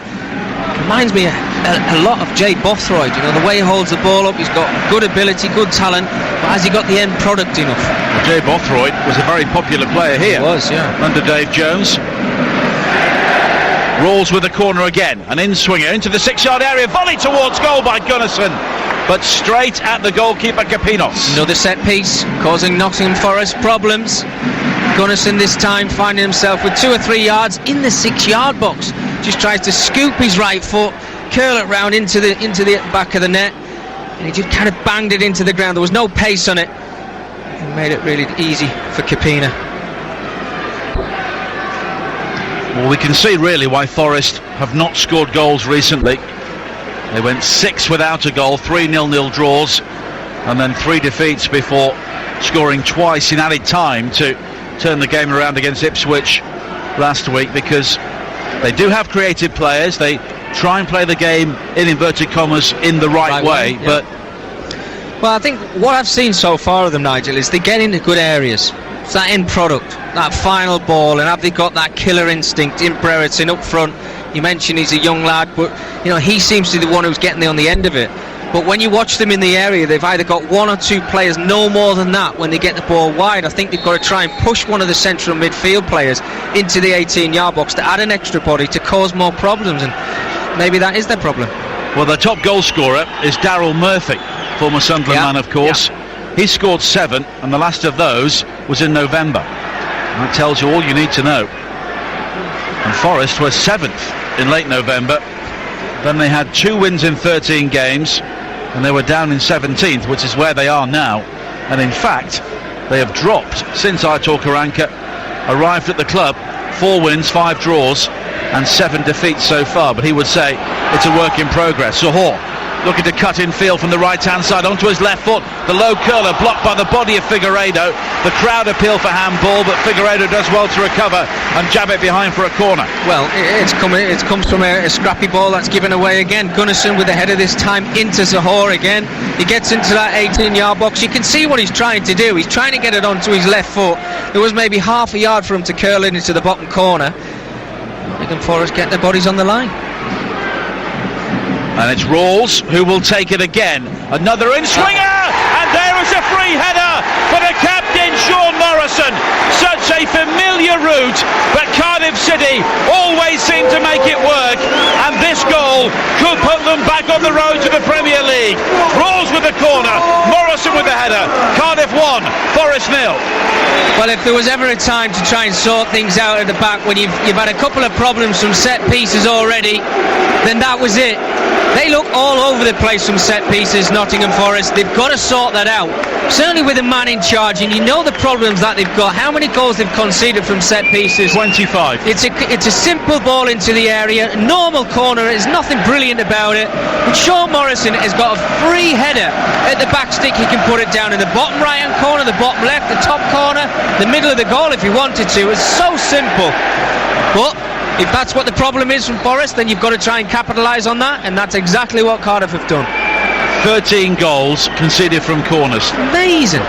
reminds me a lot of Jay Bothroyd. You know, the way he holds the ball up, he's got good ability, good talent, but has he got the end product enough? Well, Jay Bothroyd was a very popular player here. He was, yeah. Under Dave Jones. Rawls with the corner again, an in-swinger into the 6-yard area, volley towards goal by Gunnarsson, but straight at the goalkeeper Kapinos. Another set piece, causing Nottingham Forest problems. Gunnarsson this time finding himself with 2 or 3 yards in the 6-yard box. Just tries to scoop his right foot, curl it round into the back of the net, and he just kind of banged it into the ground. There was no pace on it. It made it really easy for Kapina. Well, we can see really why Forest have not scored goals recently. They went 6 without a goal, 3 0-0 draws, and then 3 defeats before scoring twice in added time to turn the game around against Ipswich last week, because they do have creative players. They try and play the game, in inverted commas, in the right way, yeah. But well, I think what I've seen so far of them, Nigel, is they get into good areas. It's that end product, that final ball, and have they got that killer instinct in Brereton up front? You mentioned he's a young lad, but you know, he seems to be the one who's getting on the end of it. But when you watch them in the area, they've either got 1 or 2 players, no more than that, when they get the ball wide. I think they've got to try and push one of the central midfield players into the 18-yard box to add an extra body to cause more problems, and maybe that is their problem. well, the top goal scorer is Daryl Murphy, former Sunderland man, of course. He scored 7, and the last of those was in November. That tells you all you need to know. And Forest were 7th in late November. Then they had 2 wins in 13 games, and they were down in 17th, which is where they are now. And in fact, they have dropped since Aitor Karanka arrived at the club. 4 wins, 5 draws, and 7 defeats so far. But he would say it's a work in progress. Sahor looking to cut in field from the right-hand side onto his left foot. The low curler blocked by the body of Figueiredo. The crowd appeal for handball, but Figueiredo does well to recover and jab it behind for a corner. Well, it comes from a scrappy ball that's given away again. Gunnarsson with the header this time into Sahor again. He gets into that 18-yard box. You can see what he's trying to do. He's trying to get it onto his left foot. There was maybe half a yard for him to curl it into the bottom corner. Nottingham Forest get their bodies on the line. And it's Rawls who will take it again. Another in-swinger! And there is a free header for the captain, Sean Morrison. Such a familiar route, but Cardiff City always seem to make it work. And this goal could put them back on the road to the Premier League. Rawls with the corner, Morrison with the header. Cardiff 1, Forest 0. Well, if there was ever a time to try and sort things out at the back when you've had a couple of problems from set pieces already, then that was it. They look all over the place from set pieces, Nottingham Forest. They've got to sort that out. Certainly with a man in charge, and you know the problems that they've got. How many goals they've conceded from set pieces? 25. It's a simple ball into the area, normal corner. There's nothing brilliant about it. But Sean Morrison has got a free header at the back stick. He can put it down in the bottom right-hand corner, the bottom left, the top corner, the middle of the goal if he wanted to. It's so simple. But if that's what the problem is from Forest, then you've got to try and capitalise on that, and that's exactly what Cardiff have done. 13 goals conceded from corners. Amazing.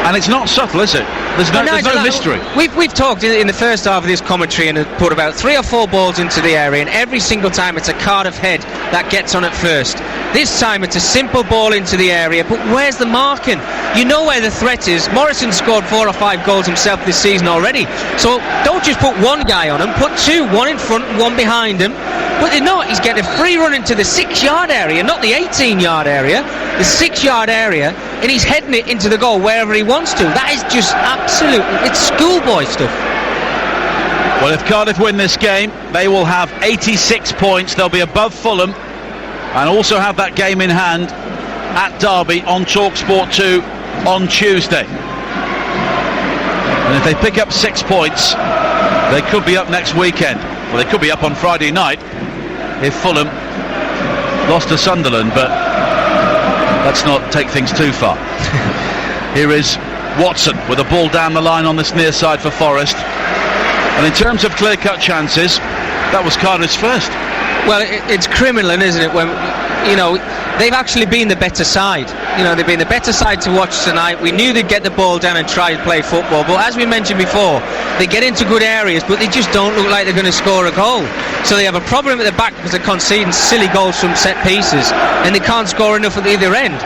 And it's not subtle, is it? There's no mystery. We've talked in the first half of this commentary and put about 3 or 4 balls into the area, and every single time it's a Cardiff head that gets on it first. This time it's a simple ball into the area, but where's the marking? You know where the threat is. Morrison scored 4 or 5 goals himself this season already, so don't just put one guy on him, put 2, one in front and one behind him. But they're not. He's getting a free run into the 6-yard area, not the 18-yard area, the 6-yard area, and he's heading it into the goal wherever he wants to. That is just absolute, it's schoolboy stuff. Well, if Cardiff win this game, they will have 86 points. They'll be above Fulham and also have that game in hand at Derby on TalkSport 2 on Tuesday. And if they pick up 6 points, they could be up next weekend. Well, they could be up on Friday night if Fulham lost to Sunderland, but let's not take things too far. Here is Watson with a ball down the line on this near side for Forest. And in terms of clear-cut chances, that was Cardiff's first. Well, it's criminal, isn't it, when you know, they've actually been the better side. You know, they've been the better side to watch tonight. We knew they'd get the ball down and try and play football, but as we mentioned before, they get into good areas, but they just don't look like they're going to score a goal. So they have a problem at the back because they're conceding silly goals from set pieces, and they can't score enough at either end.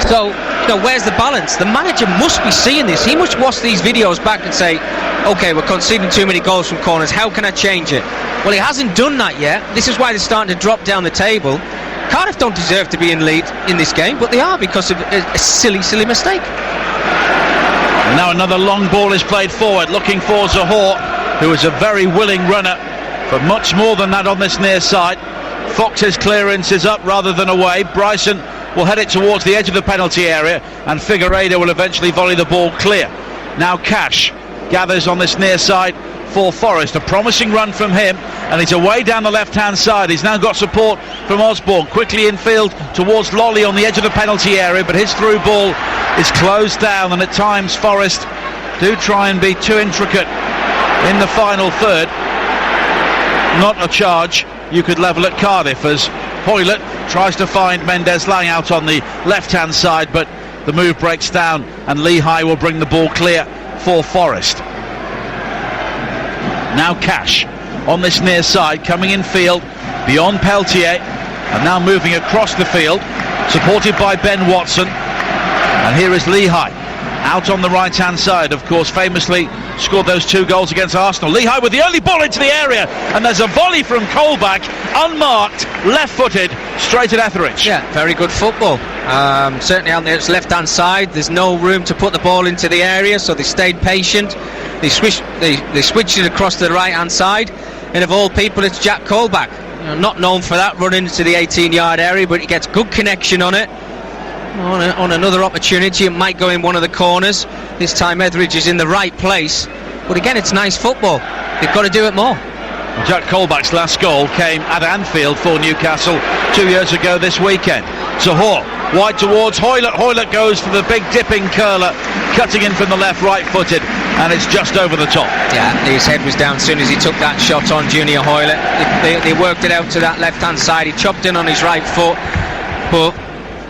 So, you know, where's the balance? The manager must be seeing this. He must watch these videos back and say, okay, we're conceding too many goals from corners. How can I change it? Well, he hasn't done that yet. This is why they're starting to drop down the table. Cardiff don't deserve to be in lead in this game, but they are because of a silly mistake. And now another long ball is played forward, looking for Zahor, who is a very willing runner, but much more than that on this near side. Fox's clearance is up rather than away. Bryson will head it towards the edge of the penalty area, and Figueiredo will eventually volley the ball clear. Now Cash gathers on this near side for Forest. A promising run from him, and he's away down the left hand side. He's now got support from Osborne, quickly infield towards Lolly on the edge of the penalty area, but his through ball is closed down, and at times Forest do try and be too intricate in the final third. Not a charge you could level at Cardiff, as Hoylett tries to find Mendes Lang out on the left hand side, but the move breaks down and Lehigh will bring the ball clear for Forest. Now Cash on this near side, coming in field beyond Peltier, and now moving across the field, supported by Ben Watson. And here is Lehigh out on the right hand side, of course famously scored those 2 goals against Arsenal. Lehigh with the early ball into the area, and there's a volley from Colback, unmarked, left footed, straight at Etheridge. Yeah, very good football. Certainly on the left hand side, there's no room to put the ball into the area, so they stayed patient. They switched it across to the right hand side, and of all people it's Jack Colback, you know, not known for that run into the 18-yard area, but he gets good connection on it. On another opportunity, it might go in one of the corners. This time Etheridge is in the right place, but again it's nice football. They've got to do it more. Jack Colback's last goal came at Anfield for Newcastle 2 years ago this weekend. Zahor wide towards Hoylett. Hoylett goes for the big dipping curler, cutting in from the left, right footed, and it's just over the top. Yeah, his head was down as soon as he took that shot on Junior Hoylett. They worked it out to that left hand side. He chopped in on his right foot, but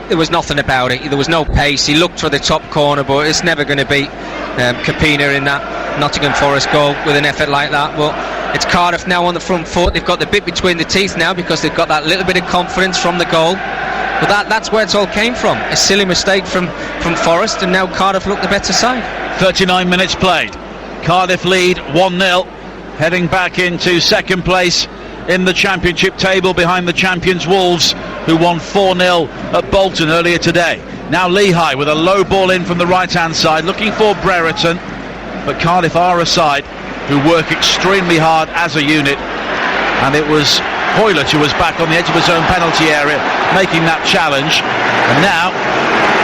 there was nothing about it. There was no pace. He looked for the top corner, but it's never going to beat Capina in that Nottingham Forest goal with an effort like that. But it's Cardiff now on the front foot. They've got the bit between the teeth now because they've got that little bit of confidence from the goal. But that's where it all came from. A silly mistake from Forest, and now Cardiff look the better side. 39 minutes played. Cardiff lead 1-0, heading back into second place in the Championship table behind the champions Wolves, who won 4-0 at Bolton earlier today. Now Lehigh with a low ball in from the right hand side, looking for Brereton, but Cardiff are a side who work extremely hard as a unit, and it was Hoylett who was back on the edge of his own penalty area making that challenge. And now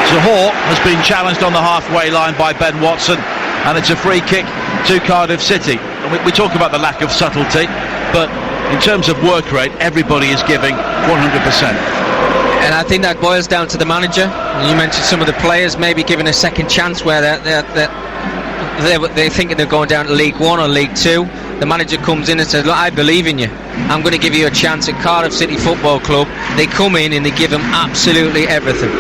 Zahor has been challenged on the halfway line by Ben Watson, and it's a free kick to Cardiff City. We talk about the lack of subtlety, but in terms of work rate, everybody is giving 100%. And I think that boils down to the manager. You mentioned some of the players maybe given a second chance where they're thinking they're going down to League 1 or League 2. The manager comes in and says, look, I believe in you. I'm going to give you a chance at Cardiff City Football Club. They come in and they give them absolutely everything.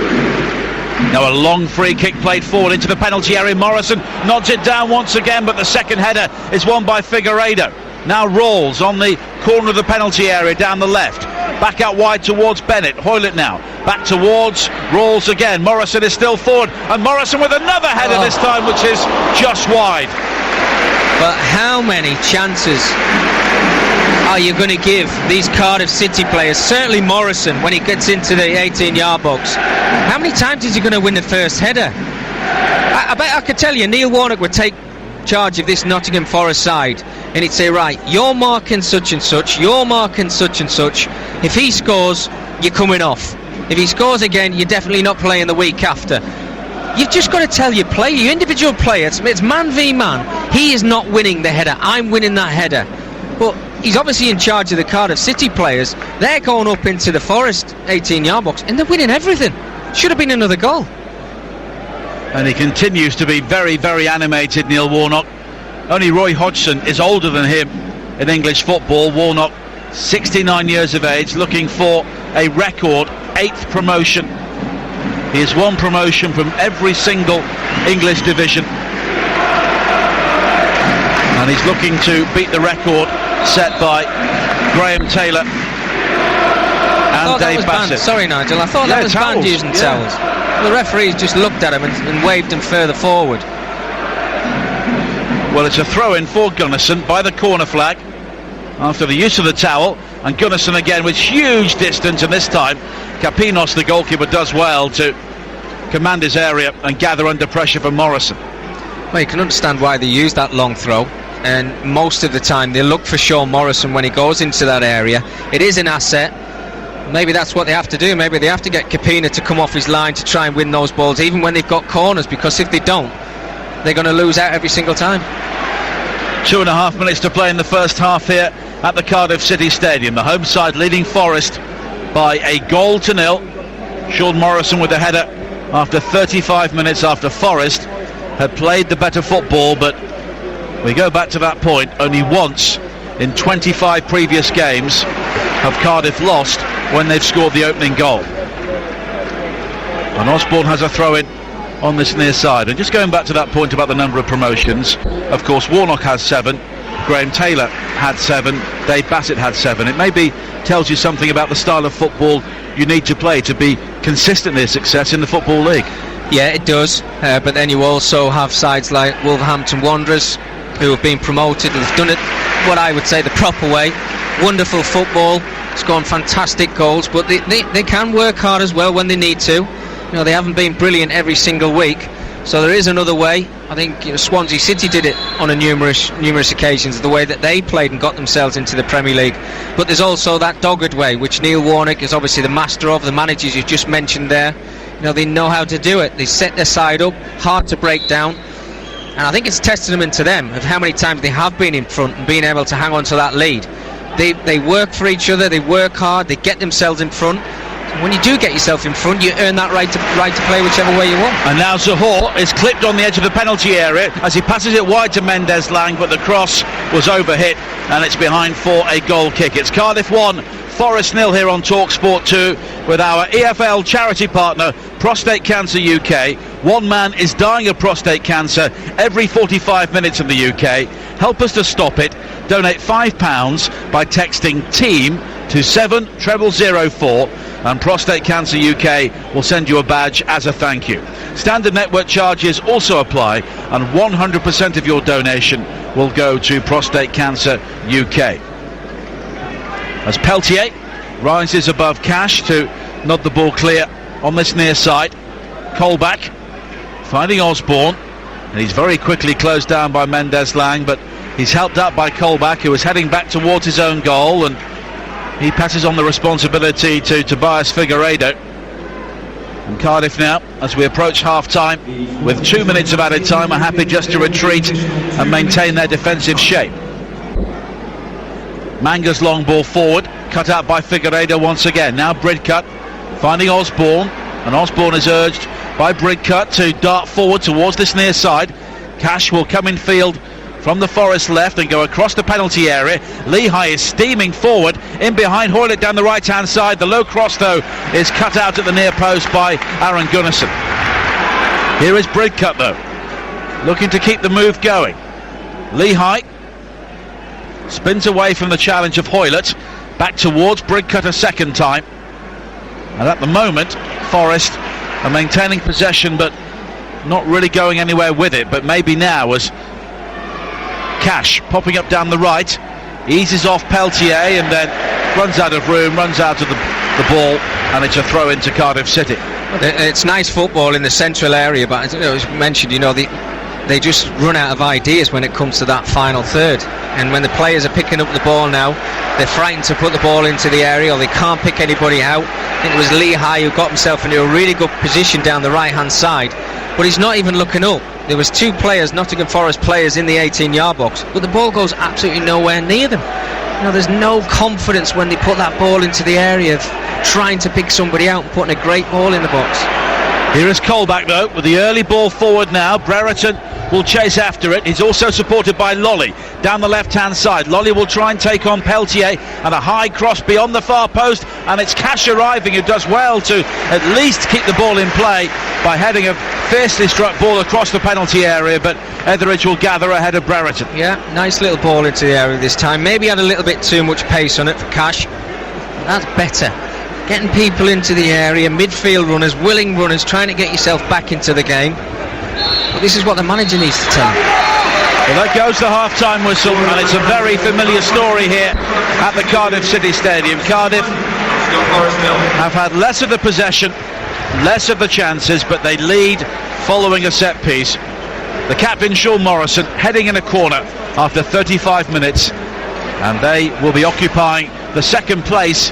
Now a long free kick played forward into the penalty area. Morrison nods it down once again, but the second header is won by Figueiredo. Now Rawls on the corner of the penalty area down the left. Back out wide towards Bennett. Hoylett now back towards Rawls again. Morrison is still forward, and Morrison with another header this time, which is just wide. But how many chances are you going to give these Cardiff City players? Certainly Morrison, when he gets into the 18-yard box. How many times is he going to win the first header? I bet I could tell you Neil Warnock would take charge of this Nottingham Forest side, and he'd say, right, you're marking such and such, you're marking such and such. If he scores, you're coming off. If he scores again, you're definitely not playing the week after. You've just got to tell your player, your individual player, it's man v man. He is not winning the header, I'm winning that header. But he's obviously in charge of the Cardiff City players. They're going up into the Forest 18-yard box and they're winning everything. Should have been another goal. And he continues to be very, very animated, Neil Warnock. Only Roy Hodgson is older than him in English football. Warnock 69 years of age, looking for a record 8th promotion. He has won promotion from every single English division, and he's looking to beat the record set by Graham Taylor and Dave Bassett. Sorry, Nigel, I thought that was banned using towels. The referees just looked at him and waved him further forward. Well, it's a throw-in for Gunnarsson by the corner flag after the use of the towel, and Gunnarsson again with huge distance, and this time Kapinos, the goalkeeper, does well to command his area and gather under pressure from Morrison. Well, you can understand why they use that long throw, and most of the time they look for Sean Morrison when he goes into that area. It is an asset. Maybe that's what they have to do. Maybe they have to get Kapina to come off his line to try and win those balls, even when they've got corners, because if they don't, they're going to lose out every single time. 2.5 minutes to play in the first half here at the Cardiff City Stadium. The home side leading Forest by a 1-0. Sean Morrison with the header after 35 minutes after Forest had played the better football, but we go back to that point. Only once in 25 previous games have Cardiff lost when they've scored the opening goal. And Osborne has a throw-in on this near side. And just going back to that point about the number of promotions, of course Warnock has 7, Graham Taylor had 7, Dave Bassett had 7. It maybe tells you something about the style of football you need to play to be consistently a success in the Football League. Yeah, it does, but then you also have sides like Wolverhampton Wanderers, who have been promoted and have done it what I would say the proper way. Wonderful football, scoring fantastic goals, but they can work hard as well when they need to. You know, they haven't been brilliant every single week, so there is another way. I think Swansea City did it on numerous occasions, the way that they played and got themselves into the Premier League. But there's also that dogged way, which Neil Warnock is obviously the master of. The managers you just mentioned there, they know how to do it. They set their side up, hard to break down, and I think it's testament to them of how many times they have been in front and being able to hang on to that lead. They work for each other, they work hard, they get themselves in front. When you do get yourself in front, you earn that right to play whichever way you want. And now Zahor is clipped on the edge of the penalty area as he passes it wide to Mendes-Lang, but the cross was overhit and it's behind for a goal kick. It's Cardiff 1, Forest 0 here on TalkSport 2 with our EFL charity partner Prostate Cancer UK. One man is dying of prostate cancer every 45 minutes in the UK. Help us to stop it. Donate £5 by texting TEAM to 70004, and Prostate Cancer UK will send you a badge as a thank you. Standard network charges also apply, and 100% of your donation will go to Prostate Cancer UK. As Peltier rises above Cash to nod the ball clear on this near side. Colback finding Osborne, and he's very quickly closed down by Mendes-Lang, but he's helped out by Colback, who is heading back towards his own goal, and he passes on the responsibility to Tobias Figueiredo. And Cardiff now, as we approach half-time, with 2 minutes of added time, are happy just to retreat and maintain their defensive shape. Manga's long ball forward, cut out by Figueiredo once again. Now Bridcut finding Osborne, and Osborne is urged by Bridcut to dart forward towards this near side. Cash will come in field from the Forest left and go across the penalty area. Lehigh is steaming forward, in behind Hoylett down the right hand side. The low cross though is cut out at the near post by Aaron Gunnarsson. Here is Bridcut though, looking to keep the move going. Lehigh spins away from the challenge of Hoylett, back towards Bridcut a second time, and at the moment Forest are maintaining possession but not really going anywhere with it. But maybe now, as Cash popping up down the right, eases off Peltier and then runs out of room, runs out of the ball, and it's a throw into Cardiff City. It's nice football in the central area, but as mentioned, they just run out of ideas when it comes to that final third. And when the players are picking up the ball now, they're frightened to put the ball into the area, or they can't pick anybody out. I think it was Lehigh who got himself into a really good position down the right hand side, but he's not even looking up. There was 2 players, Nottingham Forest players, in the 18-yard box, but the ball goes absolutely nowhere near them. There's no confidence when they put that ball into the area of trying to pick somebody out and putting a great ball in the box. Here is Colback though, with the early ball forward now. Brereton will chase after it. He's also supported by Lolly down the left-hand side. Lolly will try and take on Peltier, and a high cross beyond the far post, and it's Cash arriving, who does well to at least keep the ball in play by heading a fiercely struck ball across the penalty area, but Etheridge will gather ahead of Brereton. Yeah, nice little ball into the area this time. Maybe had a little bit too much pace on it for Cash. That's better. Getting people into the area, midfield runners, willing runners, trying to get yourself back into the game. But this is what the manager needs to tell them. Well, there goes the half-time whistle, and it's a very familiar story here at the Cardiff City Stadium. Cardiff have had less of the possession, less of the chances, but they lead following a set piece. The captain, Sean Morrison, heading in a corner after 35 minutes, and they will be occupying the second place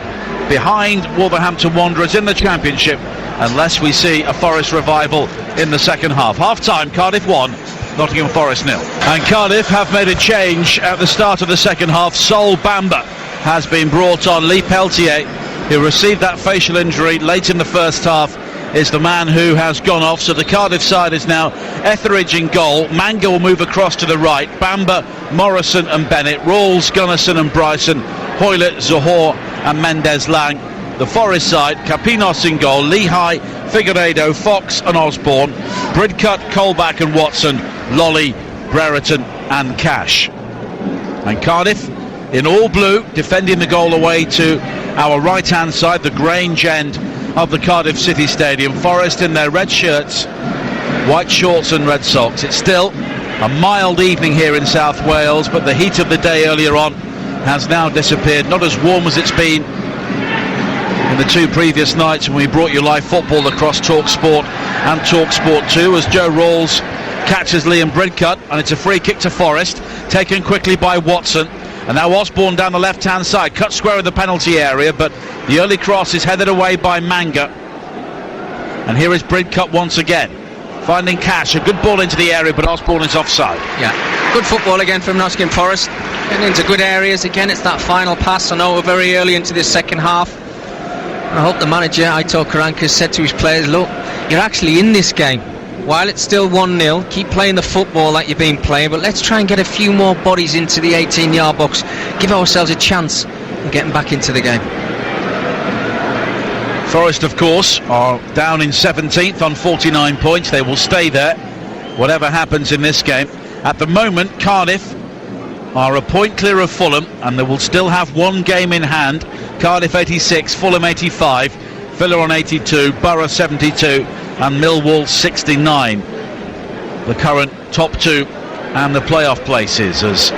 behind Wolverhampton Wanderers in the Championship, unless we see a Forest revival in the second half. Half-time, Cardiff 1, Nottingham Forest 0. And Cardiff have made a change at the start of the second half. Sol Bamba has been brought on. Lee Peltier, who received that facial injury late in the first half, is the man who has gone off. So the Cardiff side is now Etheridge in goal. Manga will move across to the right. Bamba, Morrison and Bennett. Rawls, Gunnarson and Bryson. Hoylett, Zohore and Mendez-Lang. The Forest side, Capinos in goal. Lehigh, Figueiredo, Fox and Osborne. Bridcut, Colback and Watson. Lolly, Brereton and Cash. And Cardiff in all blue, defending the goal away to our right hand side, the Grange end of the Cardiff City Stadium. Forest in their red shirts, white shorts and red socks. It's still a mild evening here in South Wales, but the heat of the day earlier on has now disappeared. Not as warm as it's been in the two previous nights when we brought you live football across TalkSport and TalkSport 2, as Joe Rawls catches Liam Bridcut, and it's a free kick to Forest, taken quickly by Watson. And now Osborne down the left-hand side, cut square of the penalty area, but the early cross is headed away by Manga. And here is Bridcut once again, finding Cash. A good ball into the area, but Osborne is offside. Yeah, good football again from Nottingham Forest. Getting into good areas. Again, it's that final pass. I know we're very early into this second half. I hope the manager, Aitor Karanka, said to his players, look, you're actually in this game. While it's still 1-0, keep playing the football like you've been playing, but let's try and get a few more bodies into the 18-yard box. Give ourselves a chance of getting back into the game. Forest, of course, are down in 17th on 49 points. They will stay there, whatever happens in this game. At the moment, Cardiff are a point clear of Fulham, and they will still have one game in hand. Cardiff 86, Fulham 85, Villa on 82, Borough 72 and Millwall 69. The current top two and the playoff places, as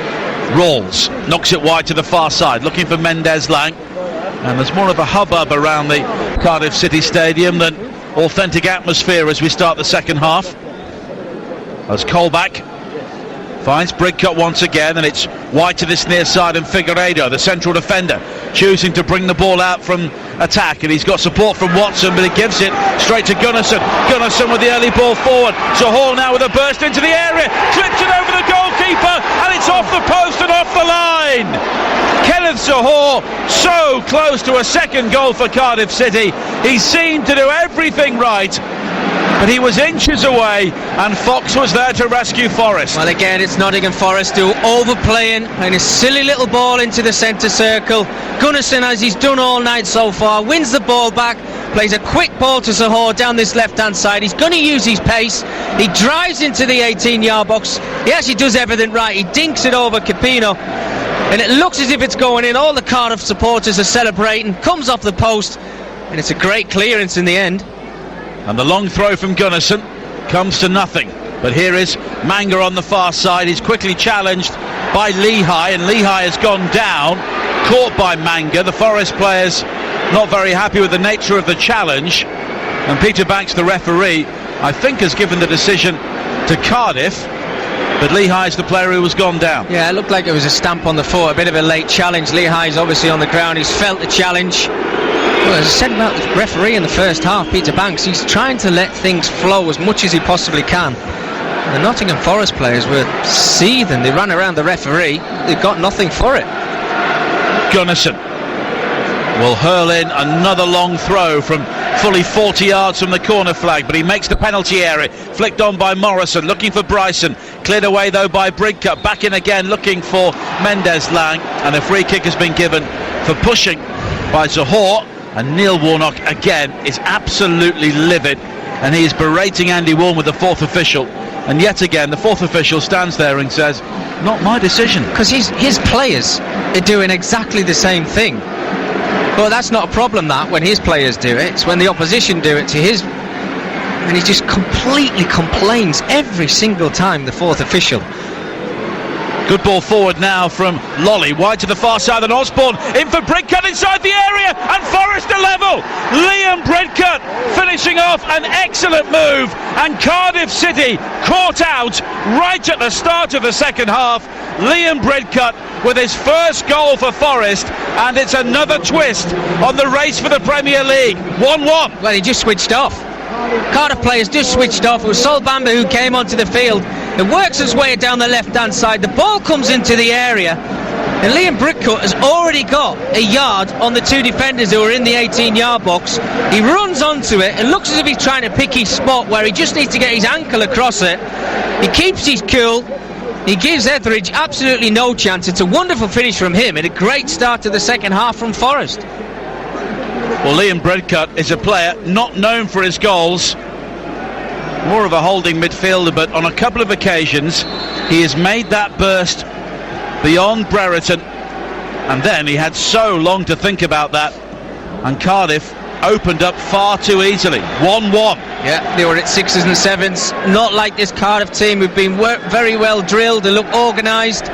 Rawls knocks it wide to the far side, looking for Mendez-Lang, and there's more of a hubbub around the Cardiff City Stadium than authentic atmosphere as we start the second half, as Colback finds Bridcut once again, and it's wide to this near side, and Figueiredo, the central defender, choosing to bring the ball out from attack, and he's got support from Watson, but he gives it straight to Gunnarson. Gunnarson with the early ball forward. Zohore now with a burst into the area, clips it over the goalkeeper, and it's off the post and off the line. Kenneth Zohore, so close to a second goal for Cardiff City. He seemed to do everything right, but he was inches away, and Fox was there to rescue Forest. Well, again, it's Nottingham Forest who overplaying, playing a silly little ball into the centre circle. Gunnarson, as he's done all night so far, wins the ball back, plays a quick ball to Zohore down this left-hand side. He's going to use his pace. He drives into the 18-yard box. He actually does everything right. He dinks it over Capino, and it looks as if it's going in. All the Cardiff supporters are celebrating. Comes off the post, and it's a great clearance in the end. And the long throw from Gunnarson comes to nothing. But here is Manga on the far side. He's quickly challenged by Lehigh, and Lehigh has gone down, caught by Manga. The Forest players not very happy with the nature of the challenge, and Peter Banks, the referee, I think has given the decision to Cardiff, but Lehigh's the player who has gone down. Yeah, it looked like it was a stamp on the foot, a bit of a late challenge. Lehigh's obviously on the ground, he's felt the challenge. Well, as I said about the referee in the first half, Peter Banks, he's trying to let things flow as much as he possibly can. The Nottingham Forest players were seething. They ran around the referee. They got nothing for it. Gunnarson will hurl in another long throw from fully 40 yards from the corner flag, but he makes the penalty area, flicked on by Morrison, looking for Bryson, Cleared away though by Bridcut. Back in again looking for Mendes-Lang, and a free kick has been given for pushing by Zohore. And Neil Warnock again is absolutely livid, and he is berating Andy Warren with the fourth official. And yet again the fourth official stands there and says, not my decision. Because his players are doing exactly the same thing. But that's not a problem, that, when his players do it. It's when the opposition do it to his, and he just completely complains every single time, the fourth official. Good ball forward now from Lolly, wide to the far side, and Osborne in for Bridcut inside the area, and Forest are level. Liam Bridcut finishing off an excellent move, and Cardiff City caught out right at the start of the second half. Liam Bridcut with his first goal for Forest, and it's another twist on the race for the Premier League. 1-1. Well, he just switched off. Cardiff players just switched off. It was Sol Bamba who came onto the field. It works his way down the left-hand side. The ball comes into the area, and Liam Bridcut has already got a yard on the two defenders who are in the 18-yard box. He runs onto it and looks as if he's trying to pick his spot where he just needs to get his ankle across it. He keeps his cool. He gives Etheridge absolutely no chance. It's a wonderful finish from him and a great start to the second half from Forest. Well, Liam Bridcut is a player not known for his goals, more of a holding midfielder, but on a couple of occasions he has made that burst beyond Brereton, and then he had so long to think about that, and Cardiff opened up far too easily. 1-1. Yeah, they were at 6s and 7s, not like this Cardiff team who've been very well drilled. They look organised.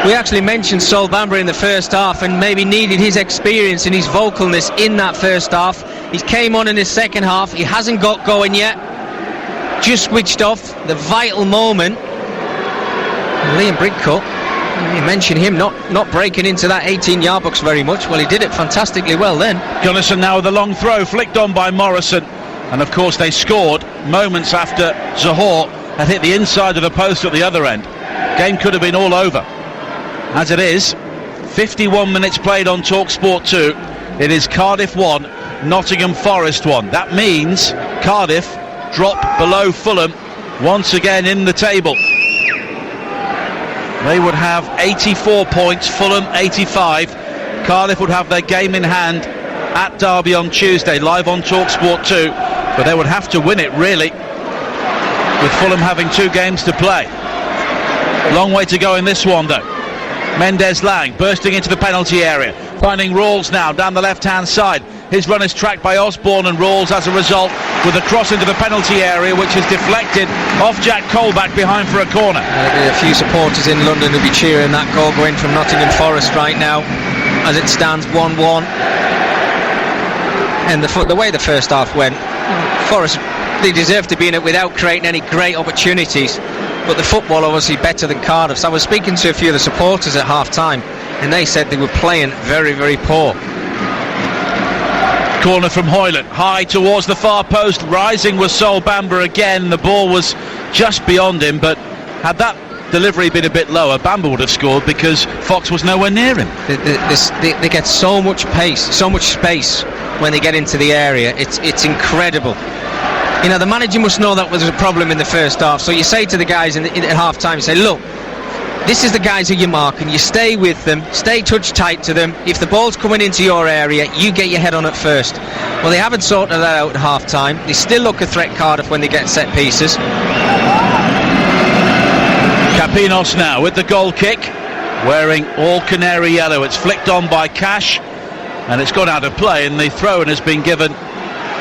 We actually mentioned Sol Bamba in the first half and maybe needed his experience and his vocalness in that first half. He came on in his second half. He hasn't got going yet. Just switched off the vital moment. Liam Bridcut, you mentioned him not breaking into that 18-yard box very much. Well, he did it fantastically well then. Gunnison now with a long throw, flicked on by Morrison, and of course they scored moments after Zohore had hit the inside of the post at the other end. Game could have been all over. As it is, 51 minutes played on TalkSport 2. It is Cardiff 1, Nottingham Forest 1. That means Cardiff drop below Fulham once again in the table. They would have 84 points, Fulham 85. Cardiff would have their game in hand at Derby on Tuesday, live on TalkSport 2, but they would have to win it really, with Fulham having 2 games to play. Long way to go in this one though. Mendes-Lang bursting into the penalty area, finding Rawls now down the left-hand side. His run is tracked by Osborne, and Rawls as a result with a cross into the penalty area, which is deflected off Jack Colback behind for a corner. There'll be a few supporters in London who'll be cheering that goal going from Nottingham Forest right now as it stands 1-1. And the way the first half went, Forest, they deserve to be in it without creating any great opportunities, but the football obviously better than Cardiff's. I was speaking to a few of the supporters at half-time, and they said they were playing very, very poor. Corner from Hoyland, high towards the far post. Rising was Sol Bamba again. The ball was just beyond him, but had that delivery been a bit lower, Bamba would have scored because Fox was nowhere near him. They get so much pace, so much space when they get into the area. It's incredible. You know, the manager must know that was a problem in the first half. So you say to the guys at half-time, you say, look, this is the guys who you're marking. You stay with them, stay touch tight to them. If the ball's coming into your area, you get your head on it first. Well, they haven't sorted that out at half-time. They still look a threat, Cardiff, when they get set pieces. Capinos now with the goal kick, wearing all canary yellow. It's flicked on by Cash, and it's gone out of play, and the throw-in has been given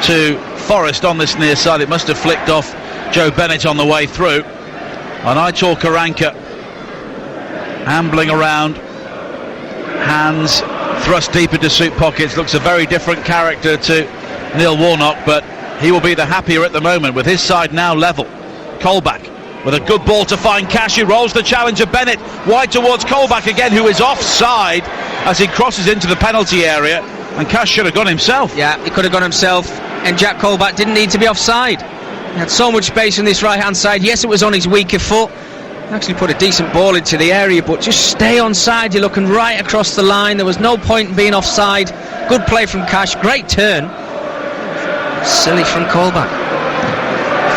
to Forest on this near side. It must have flicked off Joe Bennett on the way through. And Aitor Karanka ambling around, hands thrust deep into suit pockets, looks a very different character to Neil Warnock, but he will be the happier at the moment with his side now level. Colback with a good ball to find Cash, who rolls the challenge of Bennett wide towards Colback again, who is offside as he crosses into the penalty area, and Cash should have gone himself. Yeah, he could have gone himself, and Jack Colback didn't need to be offside. He had so much space on this right hand side. Yes, it was on his weaker foot, actually put a decent ball into the area, but just stay on side. You're looking right across the line. There was no point in being offside. Good play from Cash, great turn. Silly from Colback.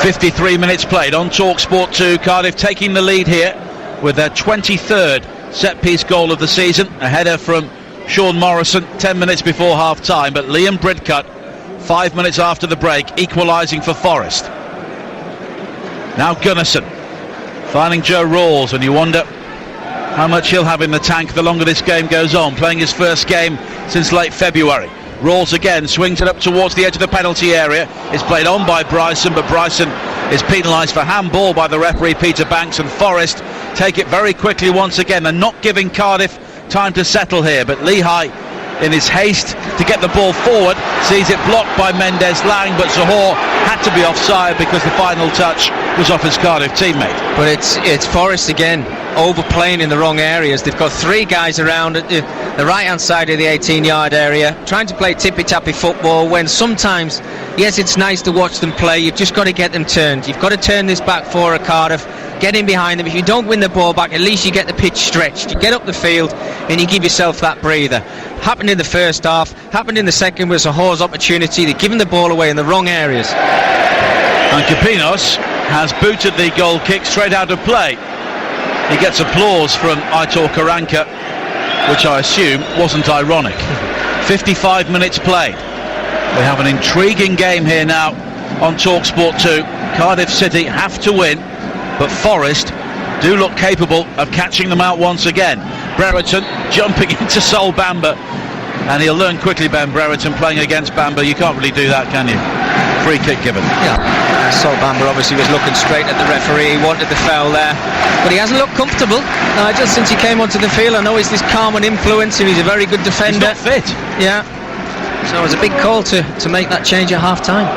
53 minutes played on TalkSport 2. Cardiff taking the lead here with their 23rd set-piece goal of the season. A header from Sean Morrison 10 minutes before half-time, but Liam Bridcut 5 minutes after the break, equalising for Forest. Now Gunnarsson finding Joe Rawls, and you wonder how much he'll have in the tank the longer this game goes on, playing his first game since late February. Rawls again swings it up towards the edge of the penalty area. It's played on by Bryson, but Bryson is penalised for handball by the referee Peter Banks, and Forest take it very quickly once again. They're not giving Cardiff time to settle here, but Lehigh, in his haste to get the ball forward, sees it blocked by Mendes-Lang, but Zohore had to be offside because the final touch was off his Cardiff teammate. But it's Forest again, overplaying in the wrong areas. They've got three guys around at the right-hand side of the 18-yard area, trying to play tippy-tappy football, when sometimes, yes, it's nice to watch them play, you've just got to get them turned. You've got to turn this back for a Cardiff, get in behind them. If you don't win the ball back, at least you get the pitch stretched. You get up the field and you give yourself that breather. Happened in the first half, happened in the second with Zohore's opportunity. They're giving the ball away in the wrong areas. And Kapinos has booted the goal kick straight out of play. He gets applause from Aitor Karanka, which I assume wasn't ironic. 55 minutes played. We have an intriguing game here now on TalkSport 2. Cardiff City have to win, but Forest do look capable of catching them out once again. Brereton jumping into Sol Bamba, and he'll learn quickly, Ben Brereton, playing against Bamba. You can't really do that, can you? Free kick given. Yeah, Sol Bamba obviously was looking straight at the referee. He wanted the foul there, but he hasn't looked comfortable just since he came onto the field. I know he's this calm and influence, and he's a very good defender. He's not fit. Yeah, so it was a big call to make that change at half-time.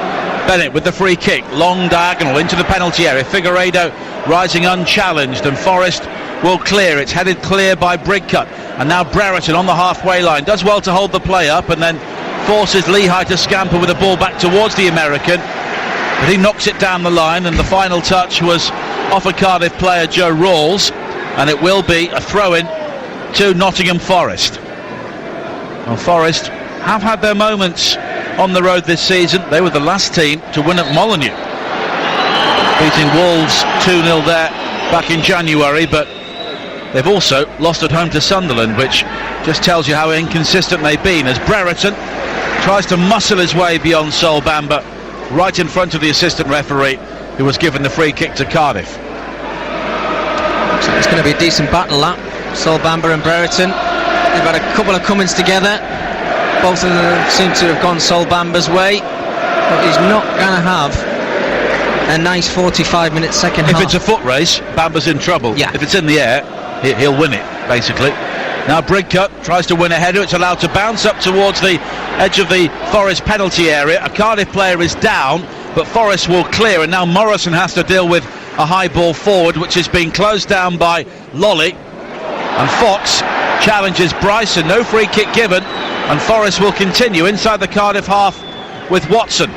Bennett with the free kick, long diagonal into the penalty area. Figueiredo rising unchallenged, and Forest will clear. It's headed clear by Bridcut, and now Brereton on the halfway line does well to hold the play up, and then forces Lehigh to scamper with the ball back towards the American, but he knocks it down the line, and the final touch was off a Cardiff player, Joe Rawls, and it will be a throw-in to Nottingham Forest. Well, Forest have had their moments on the road this season. They were the last team to win at Molineux, beating Wolves 2-0 there back in January, but they've also lost at home to Sunderland, which just tells you how inconsistent they've been, as Brereton tries to muscle his way beyond Sol Bamba, right in front of the assistant referee, who was given the free kick to Cardiff. So it's going to be a decent battle, that. Sol Bamba and Brereton, they've had a couple of comings together. Both of them seem to have gone Sol Bamba's way, but he's not going to have a nice 45-minute second half. If it's a foot race, Bamba's in trouble. Yeah. If it's in the air, he'll win it, basically. Now Bridcut tries to win a header. It's allowed to bounce up towards the edge of the Forest penalty area. A Cardiff player is down, but Forest will clear, and now Morrison has to deal with a high ball forward, which is being closed down by Lolly, and Fox challenges Bryson. No free kick given, and Forest will continue inside the Cardiff half with Watson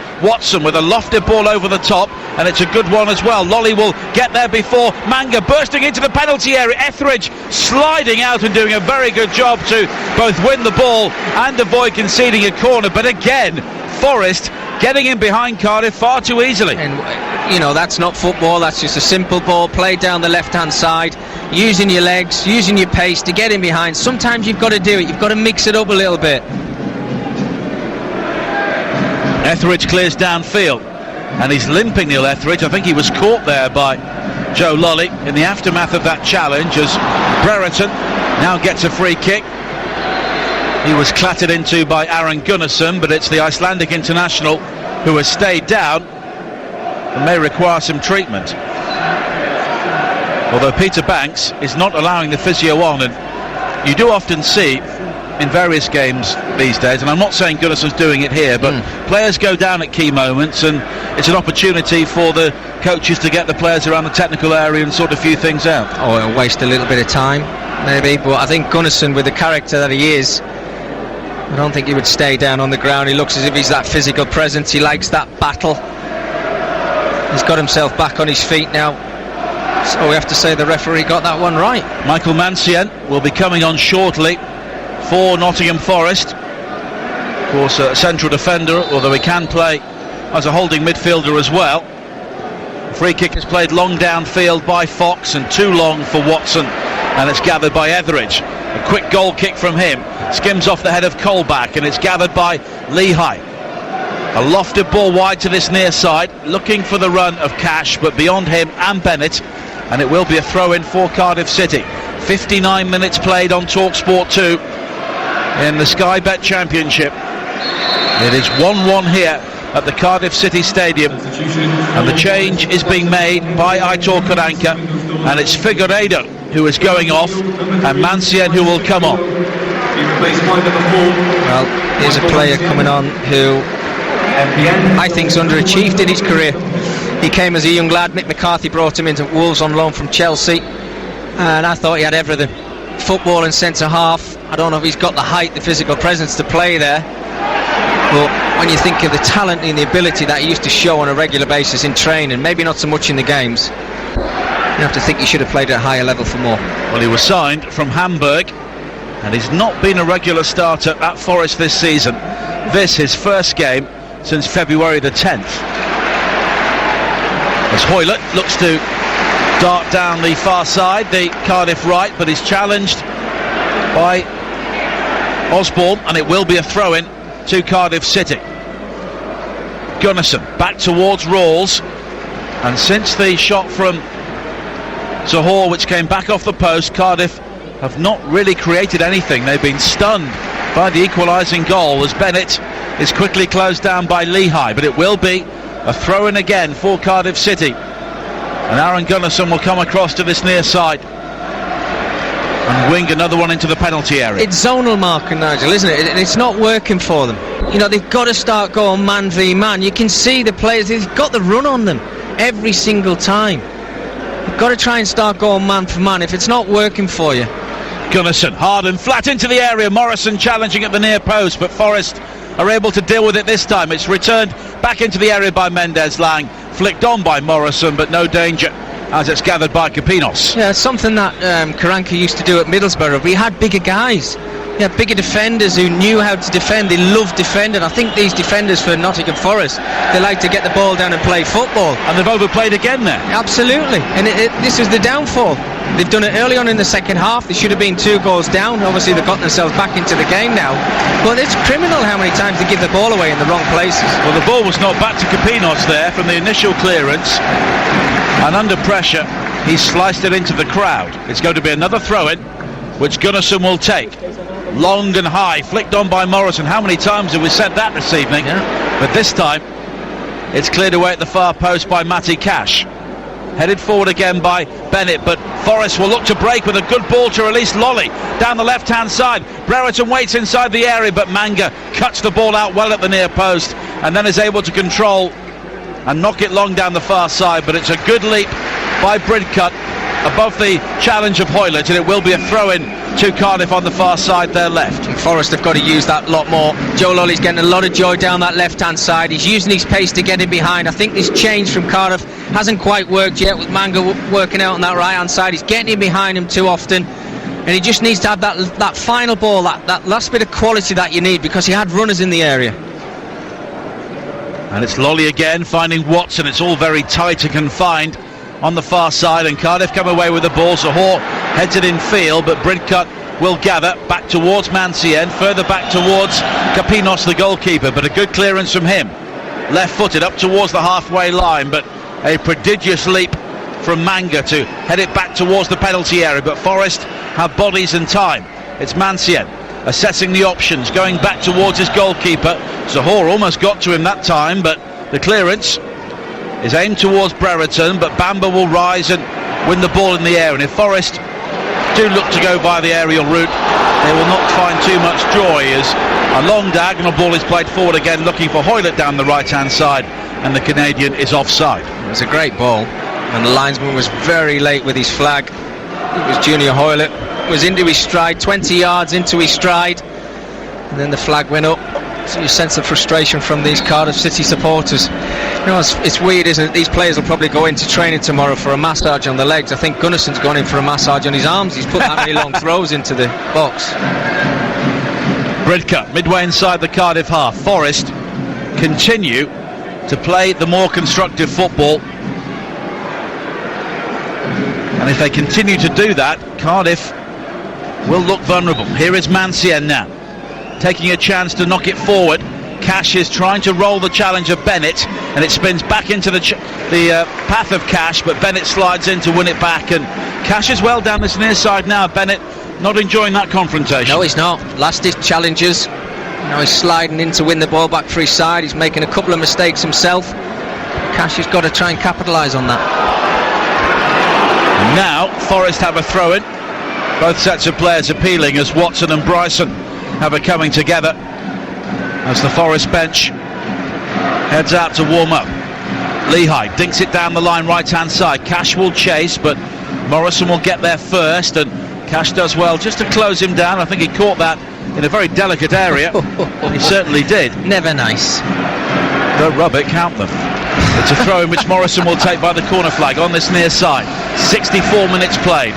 with a lofted ball over the top, and it's a good one as well. Lolly will get there before Manga, bursting into the penalty area. Etheridge sliding out and doing a very good job to both win the ball and avoid conceding a corner, but again Forest getting in behind Cardiff far too easily. And you know, that's not football, that's just a simple ball played down the left hand side, using your legs, using your pace to get in behind. Sometimes you've got to do it, you've got to mix it up a little bit. Etheridge clears downfield, and he's limping, Neil Etheridge. I think he was caught there by Joe Lolly in the aftermath of that challenge, as Brereton now gets a free kick. He was clattered into by Aaron Gunnarsson, but it's the Icelandic international who has stayed down and may require some treatment. Although Peter Banks is not allowing the physio on, and you do often see in various games these days, and I'm not saying Gunnarsson's doing it here, but players go down at key moments, and it's an opportunity for the coaches to get the players around the technical area and sort a few things out. Oh, it'll waste a little bit of time, maybe, but I think Gunnarsson, with the character that he is, I don't think he would stay down on the ground. He looks as if he's that physical presence. He likes that battle. He's got himself back on his feet now, so we have to say the referee got that one right. Michael Mancien will be coming on shortly for Nottingham Forest. Of course, a central defender, although he can play as a holding midfielder as well. Free kick is played long downfield by Fox and too long for Watson, and it's gathered by Etheridge. A quick goal kick from him, skims off the head of Colback, and it's gathered by Lehigh. A lofted ball wide to this near side, looking for the run of Cash, but beyond him and Bennett, and it will be a throw-in for Cardiff City. 59 minutes played on TalkSport 2 in the Sky Bet Championship. It is 1-1 here at the Cardiff City Stadium, and the change is being made by Aitor Karanka, and it's Figueiredo who is going off and Mancien who will come on. Well, here's a player coming on who I think's underachieved in his career. He came as a young lad. Mick McCarthy brought him into Wolves on loan from Chelsea, and I thought he had everything. Football and centre half. I don't know if he's got the height, the physical presence to play there, but when you think of the talent and the ability that he used to show on a regular basis in training, maybe not so much in the games, you have to think he should have played at a higher level for more. Well, he was signed from Hamburg, and he's not been a regular starter at Forest this season. This his first game since February the 10th. As Hoylett looks to dart down the far side, the Cardiff right, but is challenged by Osborne, and it will be a throw-in to Cardiff City. Gunnarsson back towards Rawls, and since the shot from Zohore, which came back off the post, Cardiff have not really created anything. They've been stunned by the equalising goal as Bennett is quickly closed down by Lehigh, but it will be a throw-in again for Cardiff City, and Aaron Gunnarsson will come across to this near side and wing another one into the penalty area. It's zonal marking, Nigel, isn't it? It's not working for them. You know, they've got to start going man v man. You can see the players, they've got the run on them every single time. You've got to try and start going man for man if it's not working for you. Gunnarsson hard and flat into the area. Morrison challenging at the near post, but Forest are able to deal with it this time. It's returned back into the area by Mendez-Lang, flicked on by Morrison, but no danger as it's gathered by Capinos. Yeah, it's something that Karanka used to do at Middlesbrough. We had bigger guys. Yeah, bigger defenders who knew how to defend. They loved defending. I think these defenders for Nottingham Forest, they like to get the ball down and play football. And they've overplayed again there. Absolutely. And this is the downfall. They've done it early on in the second half. They should have been 2 goals down. Obviously, they've got themselves back into the game now. But it's criminal how many times they give the ball away in the wrong places. Well, the ball was knocked back to Capinos there from the initial clearance. And under pressure, he sliced it into the crowd. It's going to be another throw-in, which Gunnarsson will take. Long and high, flicked on by Morrison. How many times have we said that this evening? Yeah. But this time, it's cleared away at the far post by Matty Cash. Headed forward again by Bennett, but Forrest will look to break with a good ball to release Lolly down the left-hand side. Brereton waits inside the area, but Manga cuts the ball out well at the near post and then is able to control and knock it long down the far side. But it's a good leap by Bridcut above the challenge of Hoylett, and it will be a throw-in to Cardiff on the far side, their left. Forest have got to use that a lot more. Joe Lolly's getting a lot of joy down that left-hand side. He's using his pace to get in behind. I think this change from Cardiff hasn't quite worked yet, with Manga working out on that right-hand side. He's getting in behind him too often, and he just needs to have that final ball, that last bit of quality that you need, because he had runners in the area. And it's Lolly again, finding Watson. It's all very tight and confined on the far side, and Cardiff come away with the ball. Zohore heads it in field, but Bridcut will gather back towards Mancien, further back towards Capinos, the goalkeeper, but a good clearance from him. Left-footed up towards the halfway line, but a prodigious leap from Manga to head it back towards the penalty area, but Forest have bodies and time. It's Mancien assessing the options, going back towards his goalkeeper. Zohore almost got to him that time, but the clearance is aimed towards Brereton, but Bamba will rise and win the ball in the air. And if Forest do look to go by the aerial route, they will not find too much joy, as a long diagonal ball is played forward again, looking for Hoylett down the right-hand side, and the Canadian is offside. It was a great ball, and the linesman was very late with his flag. It was Junior Hoylett, was into his stride, 20 yards into his stride, and then the flag went up. So you sense the frustration from these Cardiff City supporters. You know, it's weird, isn't it? These players will probably go into training tomorrow for a massage on the legs. I think Gunnarsson's gone in for a massage on his arms. He's put that many long throws into the box. Bridcut midway inside the Cardiff half. Forest continue to play the more constructive football, And if they continue to do that, Cardiff will look vulnerable. Here is Mancienne now, taking a chance to knock it forward. Cash is trying to roll the challenge of Bennett, and it spins back into the path of Cash, but Bennett slides in to win it back, and Cash is well down this near side now. Bennett not enjoying that confrontation. No, he's not. Last his challenges. Now he's sliding in to win the ball back for his side. He's making a couple of mistakes himself. Cash has got to try and capitalise on that. And now Forest have a throw-in. Both sets of players appealing as Watson and Bryson have a coming together as the Forest bench heads out to warm up. Lehigh dinks it down the line right hand side. Cash will chase, but Morrison will get there first, and Cash does well just to close him down. I think he caught that in a very delicate area. He certainly did. Never nice. The rub it, count them. It's a throw in which Morrison will take by the corner flag on this near side. 64 minutes played.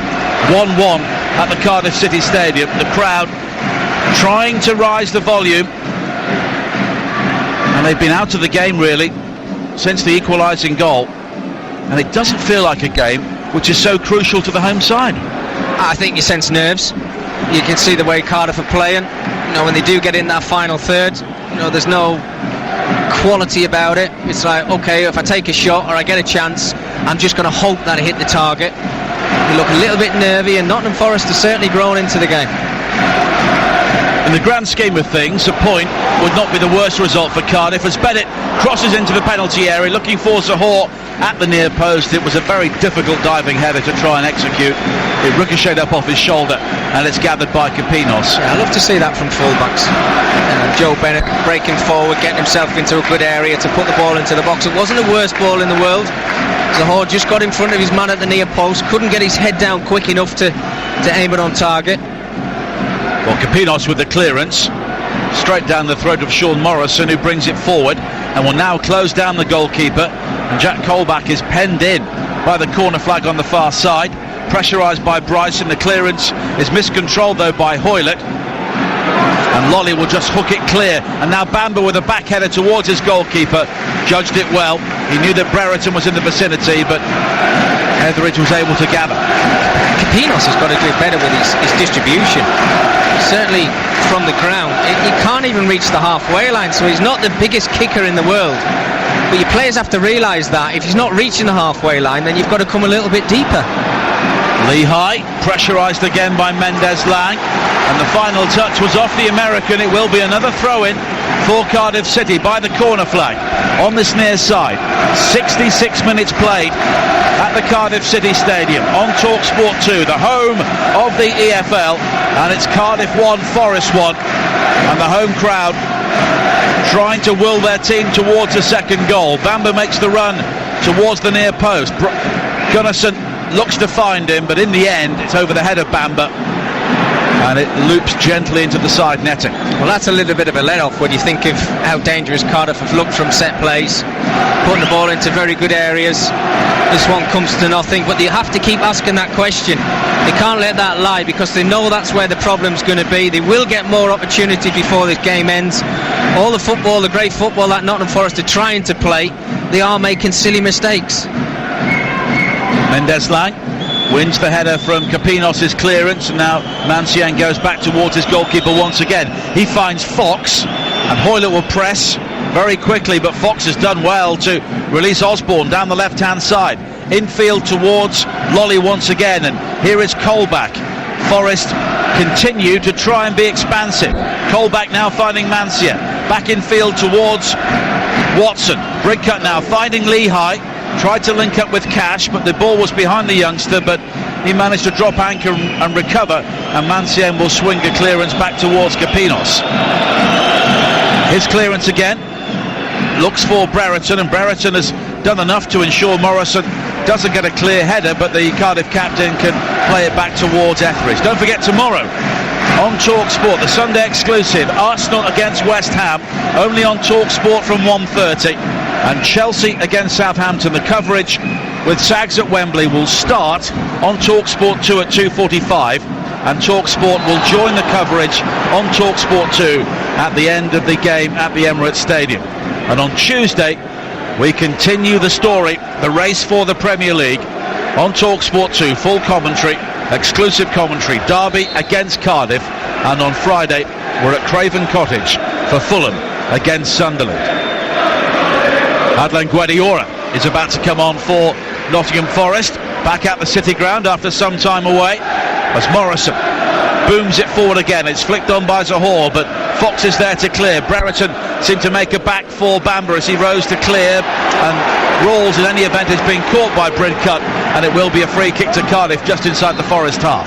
1-1 at the Cardiff City Stadium. The crowd trying to rise the volume, and they've been out of the game really since the equalising goal, and it doesn't feel like a game which is so crucial to the home side. I think you sense nerves. You can see the way Cardiff are playing. You know, when they do get in that final third, you know, there's no quality about it. It's like, okay, if I take a shot or I get a chance, I'm just going to hope that I hit the target. They look a little bit nervy, and Nottingham Forest has certainly grown into the game. In the grand scheme of things, a point would not be the worst result for Cardiff as Bennett crosses into the penalty area looking for Zahor at the near post. It was a very difficult diving header to try and execute. It ricocheted up off his shoulder, and it's gathered by Capinos. Yeah, I love to see that from fullbacks. Joe Bennett breaking forward, getting himself into a good area to put the ball into the box. It wasn't the worst ball in the world. Zahor just got in front of his man at the near post, couldn't get his head down quick enough to aim it on target. Well, Capinos with the clearance straight down the throat of Sean Morrison, who brings it forward and will now close down the goalkeeper, and Jack Colback is penned in by the corner flag on the far side, pressurised by Bryson. The clearance is miscontrolled though by Hoylett, and Lolly will just hook it clear, and now Bamba with a back header towards his goalkeeper, judged it well. He knew that Brereton was in the vicinity, but Etheridge was able to gather. Capinos has got to do better with his distribution. Certainly from the ground, he can't even reach the halfway line, so he's not the biggest kicker in the world. But your players have to realise that if he's not reaching the halfway line, then you've got to come a little bit deeper. Lehigh pressurised again by Mendes-Lang, and the final touch was off the American. It will be another throw-in for Cardiff City by the corner flag on this near side. 66 minutes played at the Cardiff City Stadium on TalkSport 2, the home of the EFL, and it's Cardiff 1, Forest 1, and the home crowd trying to will their team towards a second goal. Bamba makes the run towards the near post. Gunnarsson looks to find him, but in the end it's over the head of Bamba, and it loops gently into the side netting. Well, that's a little bit of a let-off when you think of how dangerous Cardiff have looked from set plays, putting the ball into very good areas. This one comes to nothing, but you have to keep asking that question. They can't let that lie, because they know that's where the problem's going to be. They will get more opportunity before this game ends. All the football, the great football that Nottingham Forest are trying to play, they are making silly mistakes. Mendes-Lang wins the header from Capinos' clearance, and now Mancienne goes back towards his goalkeeper once again. He finds Fox, and Hoylett will press very quickly, but Fox has done well to release Osborne down the left-hand side. Infield towards Lolly once again, and here is Colback. Forest continue to try and be expansive. Colback now finding Mancienne. Back infield towards Watson. Brigcutt now finding Lehigh. Tried to link up with Cash, but the ball was behind the youngster, but he managed to drop anchor and recover, and Mancienne will swing a clearance back towards Capinos. His clearance again, looks for Brereton, and Brereton has done enough to ensure Morrison doesn't get a clear header, but the Cardiff captain can play it back towards Etheridge. Don't forget, tomorrow on TalkSport, the Sunday exclusive, Arsenal against West Ham, only on TalkSport from 1:30, and Chelsea against Southampton. The coverage with Sags at Wembley will start on TalkSport 2 at 2:45, and TalkSport will join the coverage on TalkSport 2 at the end of the game at the Emirates Stadium. And on Tuesday we continue the story, the race for the Premier League, on TalkSport 2, full commentary, exclusive commentary, Derby against Cardiff, and on Friday we're at Craven Cottage for Fulham against Sunderland. Adlan Guediora is about to come on for Nottingham Forest, back at the City Ground after some time away, as Morrison booms it forward again. It's flicked on by Zohore, but Fox is there to clear. Brereton seemed to make a back for Bamber as he rose to clear, and Rawls in any event is being caught by Bridcut, and it will be a free kick to Cardiff just inside the Forest half.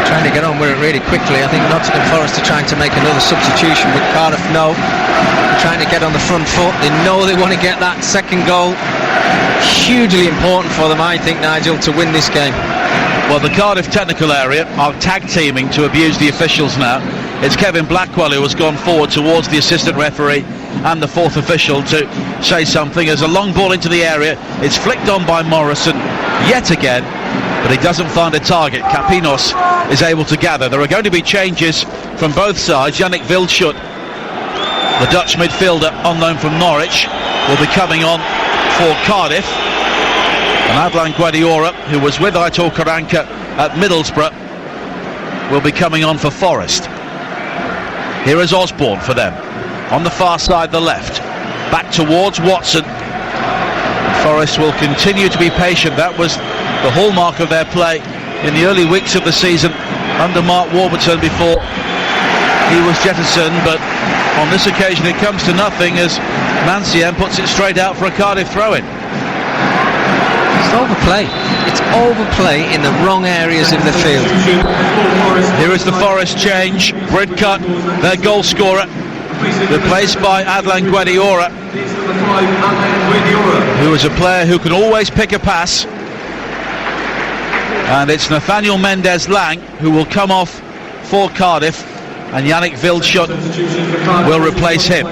Trying to get on with it really quickly. I think Nottingham Forest are trying to make another substitution, but Cardiff no. They're trying to get on the front foot. They know they want to get that second goal. Hugely important for them, I think, Nigel, to win this game. Well, the Cardiff technical area are tag teaming to abuse the officials now. It's Kevin Blackwell who has gone forward towards the assistant referee and the fourth official to say something. As a long ball into the area, it's flicked on by Morrison yet again, but he doesn't find a target. Capinos is able to gather. There are going to be changes from both sides. Yannick Wildschut, the Dutch midfielder on loan from Norwich, will be coming on for Cardiff, and Adlan Guediora, who was with Aitor Karanka at Middlesbrough, will be coming on for Forest. Here is Osborne for them on the far side, the left, back towards Watson. Forest will continue to be patient. That was the hallmark of their play in the early weeks of the season under Mark Warburton before he was jettisoned, but on this occasion it comes to nothing as Mancienne puts it straight out for a Cardiff throw-in. It's overplay. It's overplay in the wrong areas of the field. Here is the Forest change. Bridcut, their goal scorer, replaced by Adlan Guediora, who is a player who can always pick a pass. And it's Nathaniel Mendez-Lang who will come off for Cardiff, and Yannick Wildschut will replace him.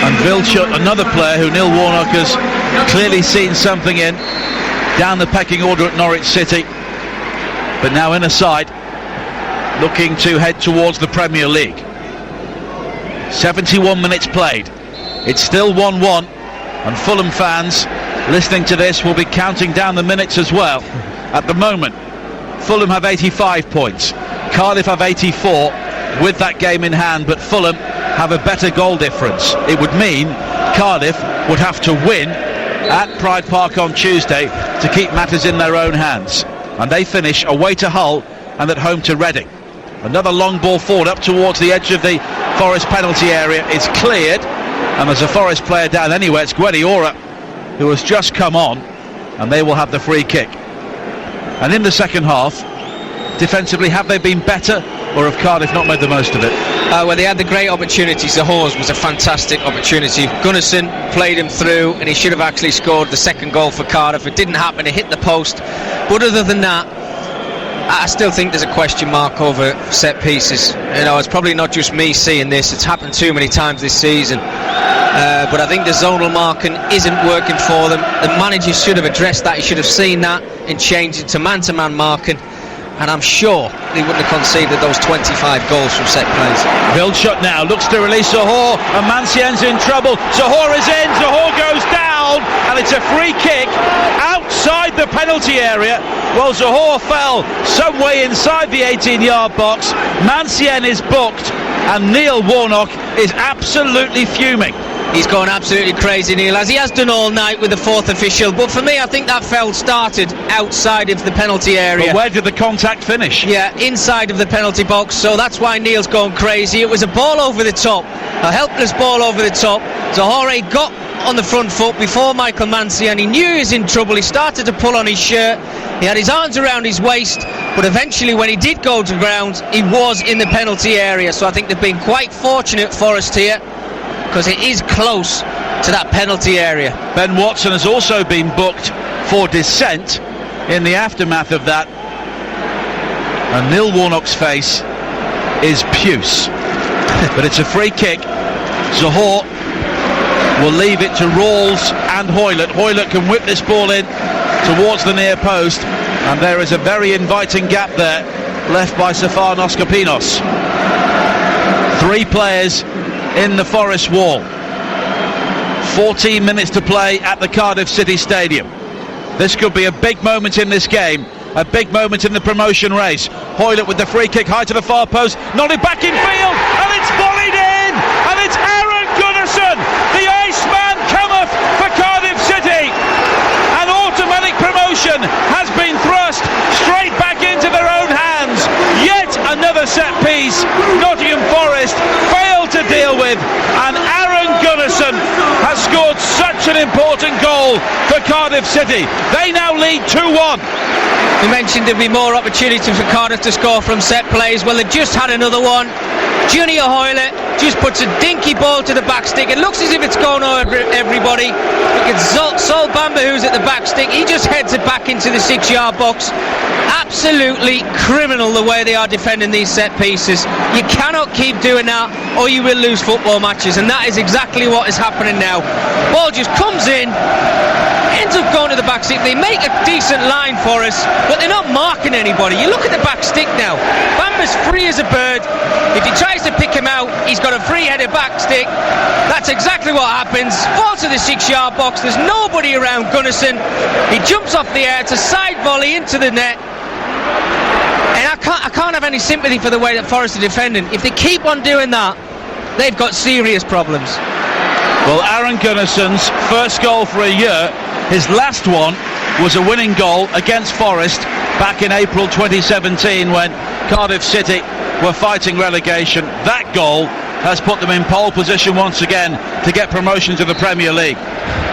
And Wildschut, another player who Neil Warnock has clearly seen something in, down the pecking order at Norwich City, but now in a side looking to head towards the Premier League. 71 minutes played. It's still 1-1, and Fulham fans listening to this will be counting down the minutes as well. At the moment, Fulham have 85 points, Cardiff have 84 with that game in hand, but Fulham have a better goal difference. It would mean Cardiff would have to win at Pride Park on Tuesday to keep matters in their own hands, and they finish away to Hull and at home to Reading. Another long ball forward up towards the edge of the Forest penalty area is cleared, and there's a Forest player down anyway. It's Guediora who has just come on, and they will have the free kick. And in the second half, defensively, have they been better, or have Cardiff not made the most of it? Well, they had the great opportunities. The Hawes was a fantastic opportunity. Gunnarsson played him through, and he should have actually scored the second goal for Cardiff. It didn't happen. It hit the post. But other than that, I still think there's a question mark over set pieces. You know, it's probably not just me seeing this. It's happened too many times this season. But I think the zonal marking isn't working for them. The manager should have addressed that. He should have seen that and changed it to man-to-man marking. And I'm sure they wouldn't have conceded those 25 goals from set plays. Wildschut now looks to release Zohore, and Mancienne's in trouble. Zohore is in, Zohore goes down, and it's a free kick outside the penalty area. Well, Zohore fell some way inside the 18-yard box. Mancienne is booked, and Neil Warnock is absolutely fuming. He's gone absolutely crazy, Neil, as he has done all night with the fourth official. But for me, I think that foul started outside of the penalty area. But where did the contact finish? Yeah, inside of the penalty box, so that's why Neil's gone crazy. It was a ball over the top, a helpless ball over the top. Zohore got on the front foot before Michael Mancienne. He knew he was in trouble. He started to pull on his shirt. He had his arms around his waist, but eventually when he did go to ground, he was in the penalty area. So I think they've been quite fortunate, Forest, here, because it is close to that penalty area. Ben Watson has also been booked for dissent in the aftermath of that, and Neil Warnock's face is puce. But it's a free kick. Zohore will leave it to Rawls and Hoylett. Hoylett can whip this ball in towards the near post, and there is a very inviting gap there left by Stefanos Kapinos. Three players in the Forest wall. 14 minutes to play at the Cardiff City Stadium. This could be a big moment in this game, a big moment in the promotion race. Hoylett with the free kick high to the far post, nodded back in field, and it's volleyed in, and it's Aaron Gunnarsson, the Iceman cometh for Cardiff City. An automatic promotion has been thrust straight back into their own hands. Yet another set piece Nottingham Forest failed to deal with, and Aaron Gunnarsson has scored such an important goal for Cardiff City. They now lead 2-1. We mentioned there'd be more opportunity for Cardiff to score from set plays. Well, they've just had another one. Junior Hoylett just puts a dinky ball to the back stick. It looks as if it's gone over everybody. Look at Sol Bamba, who's at the back stick. He just heads it back into the 6-yard box. Absolutely criminal the way they are defending these set pieces. You cannot keep doing that or you will lose football matches, and that is exactly what is happening now. Ball just comes in, ends up going to the back stick. They make a decent line for us, but they're not marking anybody. You look at the back stick now. Bamba's free as a bird. If he tries to pick him out, he's got a free-headed back stick. That's exactly what happens. Ball to the 6-yard box. There's nobody around Gunnarsson. He jumps off the air. It's a side volley into the net. And I can't have any sympathy for the way that Forest are defending. If they keep on doing that, they've got serious problems. Well, Aaron Gunnarsson's first goal for a year, his last one was a winning goal against Forest back in April 2017 when Cardiff City were fighting relegation. That goal has put them in pole position once again to get promotion to the Premier League.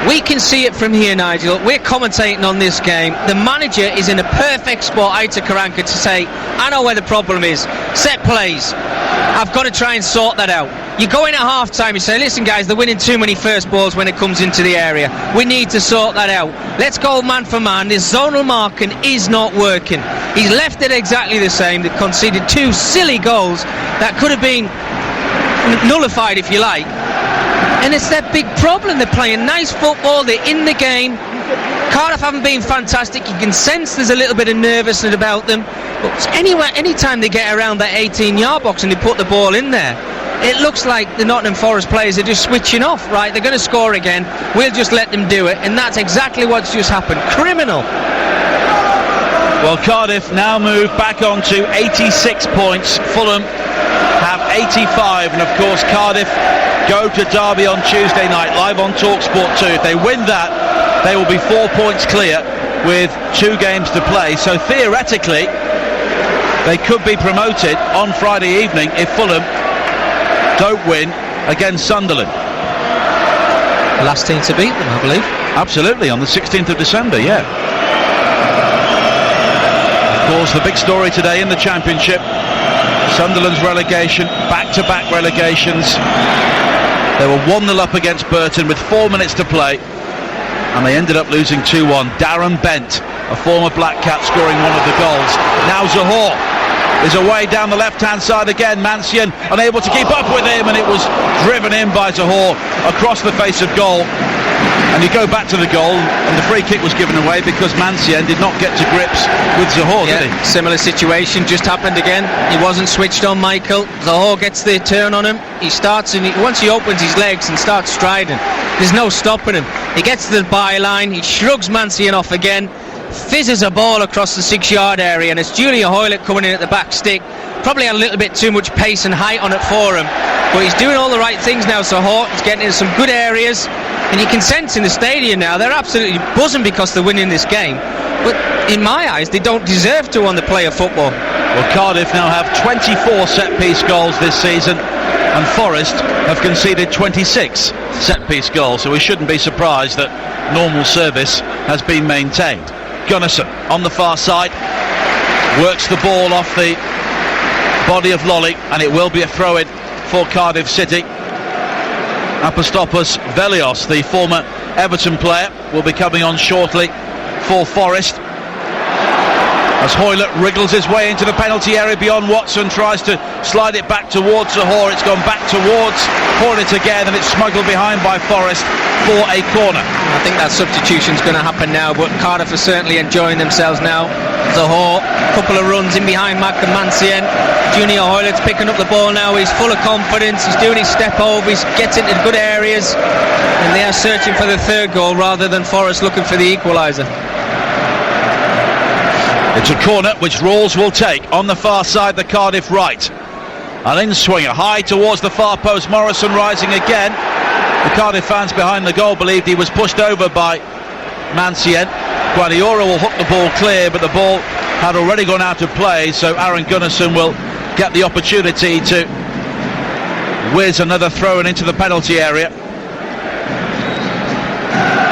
We can see it from here, Nigel. We're commentating on this game. The manager is in a perfect spot, Aitor Karanka, to say, I know where the problem is. Set plays. I've got to try and sort that out. You go in at half-time, you say, listen guys, they're winning too many first balls when it comes into the area. We need to sort that out. Let's go man for man. This zonal marking is not working. He's left it exactly the same. They've conceded 2 silly goals that could have been nullified, if you like. And it's that big problem. They're playing nice football, they're in the game. Cardiff haven't been fantastic. You can sense there's a little bit of nervousness about them. But anytime they get around that 18-yard box and they put the ball in there, it looks like the Nottingham Forest players are just switching off, right? They're going to score again. We'll just let them do it. And that's exactly what's just happened. Criminal. Well, Cardiff now move back on to 86 points. Fulham have 85. And, of course, Cardiff go to Derby on Tuesday night, live on TalkSport 2. If they win that, they will be 4 points clear with 2 games to play. So, theoretically, they could be promoted on Friday evening if Fulham don't win against Sunderland. The last team to beat them, I believe. Absolutely, on the 16th of December, yeah. Of course, the big story today in the Championship, Sunderland's relegation, back-to-back relegations. They were 1-0 up against Burton with 4 minutes to play, and they ended up losing 2-1. Darren Bent, a former Black Cap, scoring one of the goals. Now Zohore is away down the left-hand side again. Mancian unable to keep up with him, and it was driven in by Zohore across the face of goal. And you go back to the goal, and the free kick was given away because Mancian did not get to grips with Zohore, did he? Similar situation just happened again. He wasn't switched on, Michael. Zohore gets the turn on him. He starts, and once he opens his legs and starts striding, there's no stopping him. He gets to the byline, he shrugs Mancian off again, fizzes a ball across the 6-yard area, and it's Junior Hoylett coming in at the back stick. Probably had a little bit too much pace and height on it for him, but he's doing all the right things now. So He's getting into some good areas, and you can sense in the stadium now they're absolutely buzzing because they're winning this game. But in my eyes, they don't deserve to on the play of football. Well, Cardiff now have 24 set-piece goals this season, and Forest have conceded 26 set-piece goals, so we shouldn't be surprised that normal service has been maintained. Gunnarsson on the far side works the ball off the body of Lolly, and it will be a throw-in for Cardiff City. Apostopoulos Velios, the former Everton player, will be coming on shortly for Forest. As Hoylett wriggles his way into the penalty area beyond Watson, tries to slide it back towards Zahor. It's gone back towards Hoylett again, and it's smuggled behind by Forrest for a corner. I think that substitution's going to happen now, but Cardiff are certainly enjoying themselves now. Zahor, couple of runs in behind Malcolm Mancien. Junior Hoylett's picking up the ball now. He's full of confidence. He's doing his step over. He gets into good areas, and they are searching for the third goal rather than Forrest looking for the equaliser. It's a corner which Rawls will take on the far side, the Cardiff right. An in-swinger high towards the far post. Morrison rising again. The Cardiff fans behind the goal believed he was pushed over by Mancien. Guardiola will hook the ball clear, but the ball had already gone out of play, so Aaron Gunnarsson will get the opportunity to whiz another throw-in into the penalty area.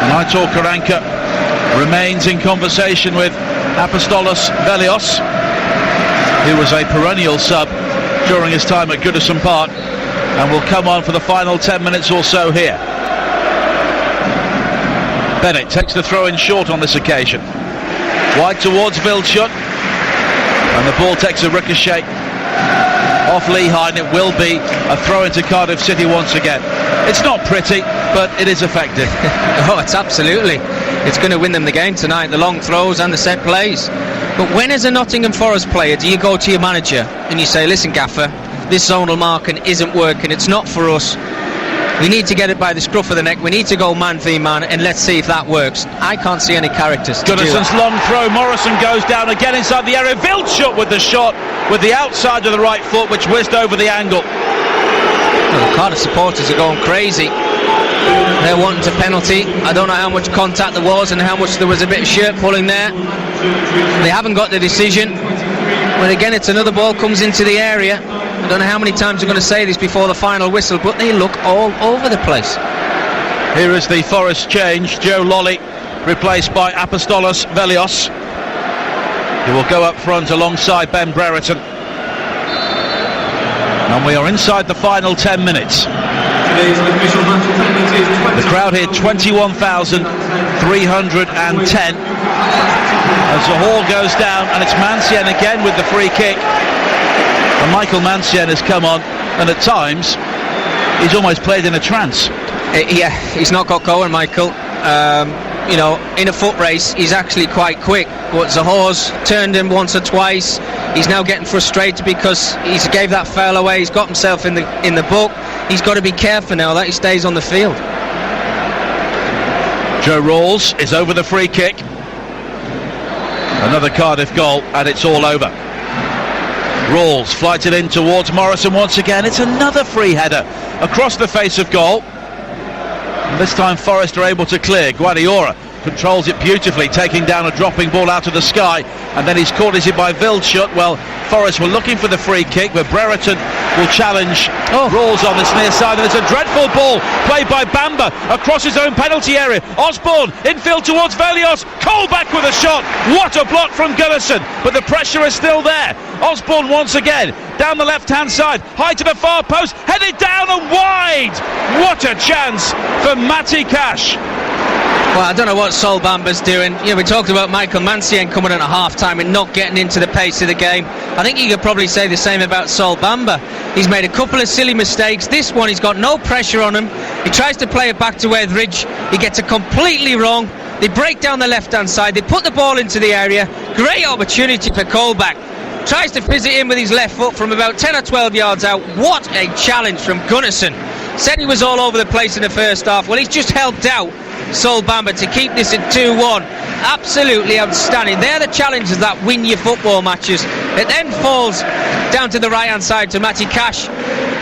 And Aitor Karanka remains in conversation with Apostolos Velios, who was a perennial sub during his time at Goodison Park and will come on for the final 10 minutes or so here. Bennett takes the throw in short on this occasion. Wide towards Wildschut, and the ball takes a ricochet off Lehigh, and it will be a throw into Cardiff City once again. It's not pretty, but it is effective. Oh, it's absolutely. It's going to win them the game tonight, the long throws and the set plays. But when, as a Nottingham Forest player, do you go to your manager and you say, listen, Gaffer, this zonal marking isn't working, it's not for us. We need to get it by the scruff of the neck. We need to go man v man, and let's see if that works. I can't see any characters. Gunnarson's long throw. Morrison goes down again inside the area. Wildschut with the shot with the outside of the right foot, which whizzed over the angle. Well, the Cardiff supporters are going crazy. They're wanting a penalty. I don't know how much contact there was and how much there was a bit of shirt pulling there. They haven't got the decision. But again, it's another ball comes into the area. I don't know how many times I'm going to say this before the final whistle, but they look all over the place. Here is the Forest change. Joe Lolly replaced by Apostolos Velios. He will go up front alongside Ben Brereton. And we are inside the final 10 minutes. The crowd here, 21,310. As Zahor goes down, and it's Mancien again with the free kick. And Michael Mancien has come on, and at times he's almost played in a trance. Yeah, he's not got going, Michael. You know, in a foot race he's actually quite quick, but Zahor's turned him once or twice. He's now getting frustrated because he's gave that foul away. He's got himself in the book. He's got to be careful now that he stays on the field. Joe Rawls is over the free kick. Another Cardiff goal, and it's all over. Rawls flights it in towards Morrison once again. It's another free header across the face of goal. And this time Forest are able to clear. Guardiola controls it beautifully, taking down a dropping ball out of the sky, and then he's caught it by Wildschut. Well, Forest were looking for the free kick, but Brereton will challenge Rawls on this near side, and it's a dreadful ball played by Bamba across his own penalty area. Osborne infield towards Velios. Colback with a shot. What a block from Gunnarsson, but the pressure is still there. Osborne once again down the left hand side, high to the far post, headed down and wide. What a chance for Matty Cash. Well, I don't know what Sol Bamba's doing. You know, we talked about Michael Mancien coming in at half-time and not getting into the pace of the game. I think you could probably say the same about Sol Bamba. He's made a couple of silly mistakes. This one, he's got no pressure on him. He tries to play it back to Etheridge. He gets it completely wrong. They break down the left-hand side. They put the ball into the area. Great opportunity for Colback. Tries to fizz it in with his left foot from about 10 or 12 yards out. What a challenge from Gunnarsson. Said he was all over the place in the first half. Well, he's just helped out Sol Bamba to keep this at 2-1. Absolutely outstanding. They're the challenges that win your football matches. It then falls down to the right hand side to Matty Cash.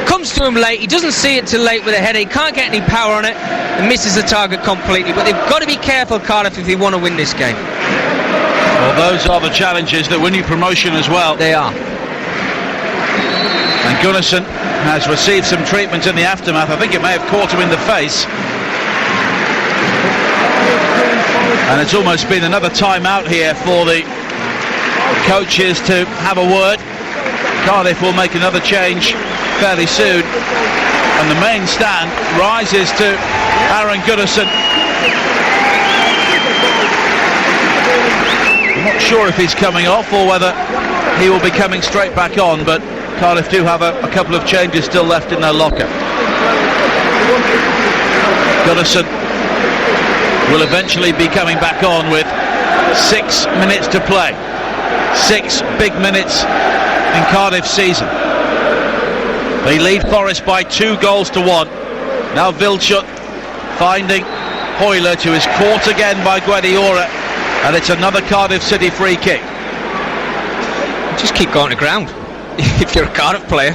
Comes to him late. He doesn't see it till late with a header. He can't get any power on it and misses the target completely. But they've got to be careful, Cardiff, if they want to win this game. Well, those are the challenges that win you promotion as well. They are. And Gunnarsson has received some treatment in the aftermath. I think it may have caught him in the face. And it's almost been another time out here for the coaches to have a word. Cardiff will make another change fairly soon. And the main stand rises to Aaron Gunnarsson. I'm not sure if he's coming off or whether he will be coming straight back on, but Cardiff do have a couple of changes still left in their locker. Gunnarsson will eventually be coming back on with 6 minutes to play. 6 big minutes in Cardiff's season. They lead Forest by 2 goals to 1. Now Vilchut finding Hoylett, who is caught again by Guediora, and it's another Cardiff City free kick. Just keep going to ground if you're a Cardiff player,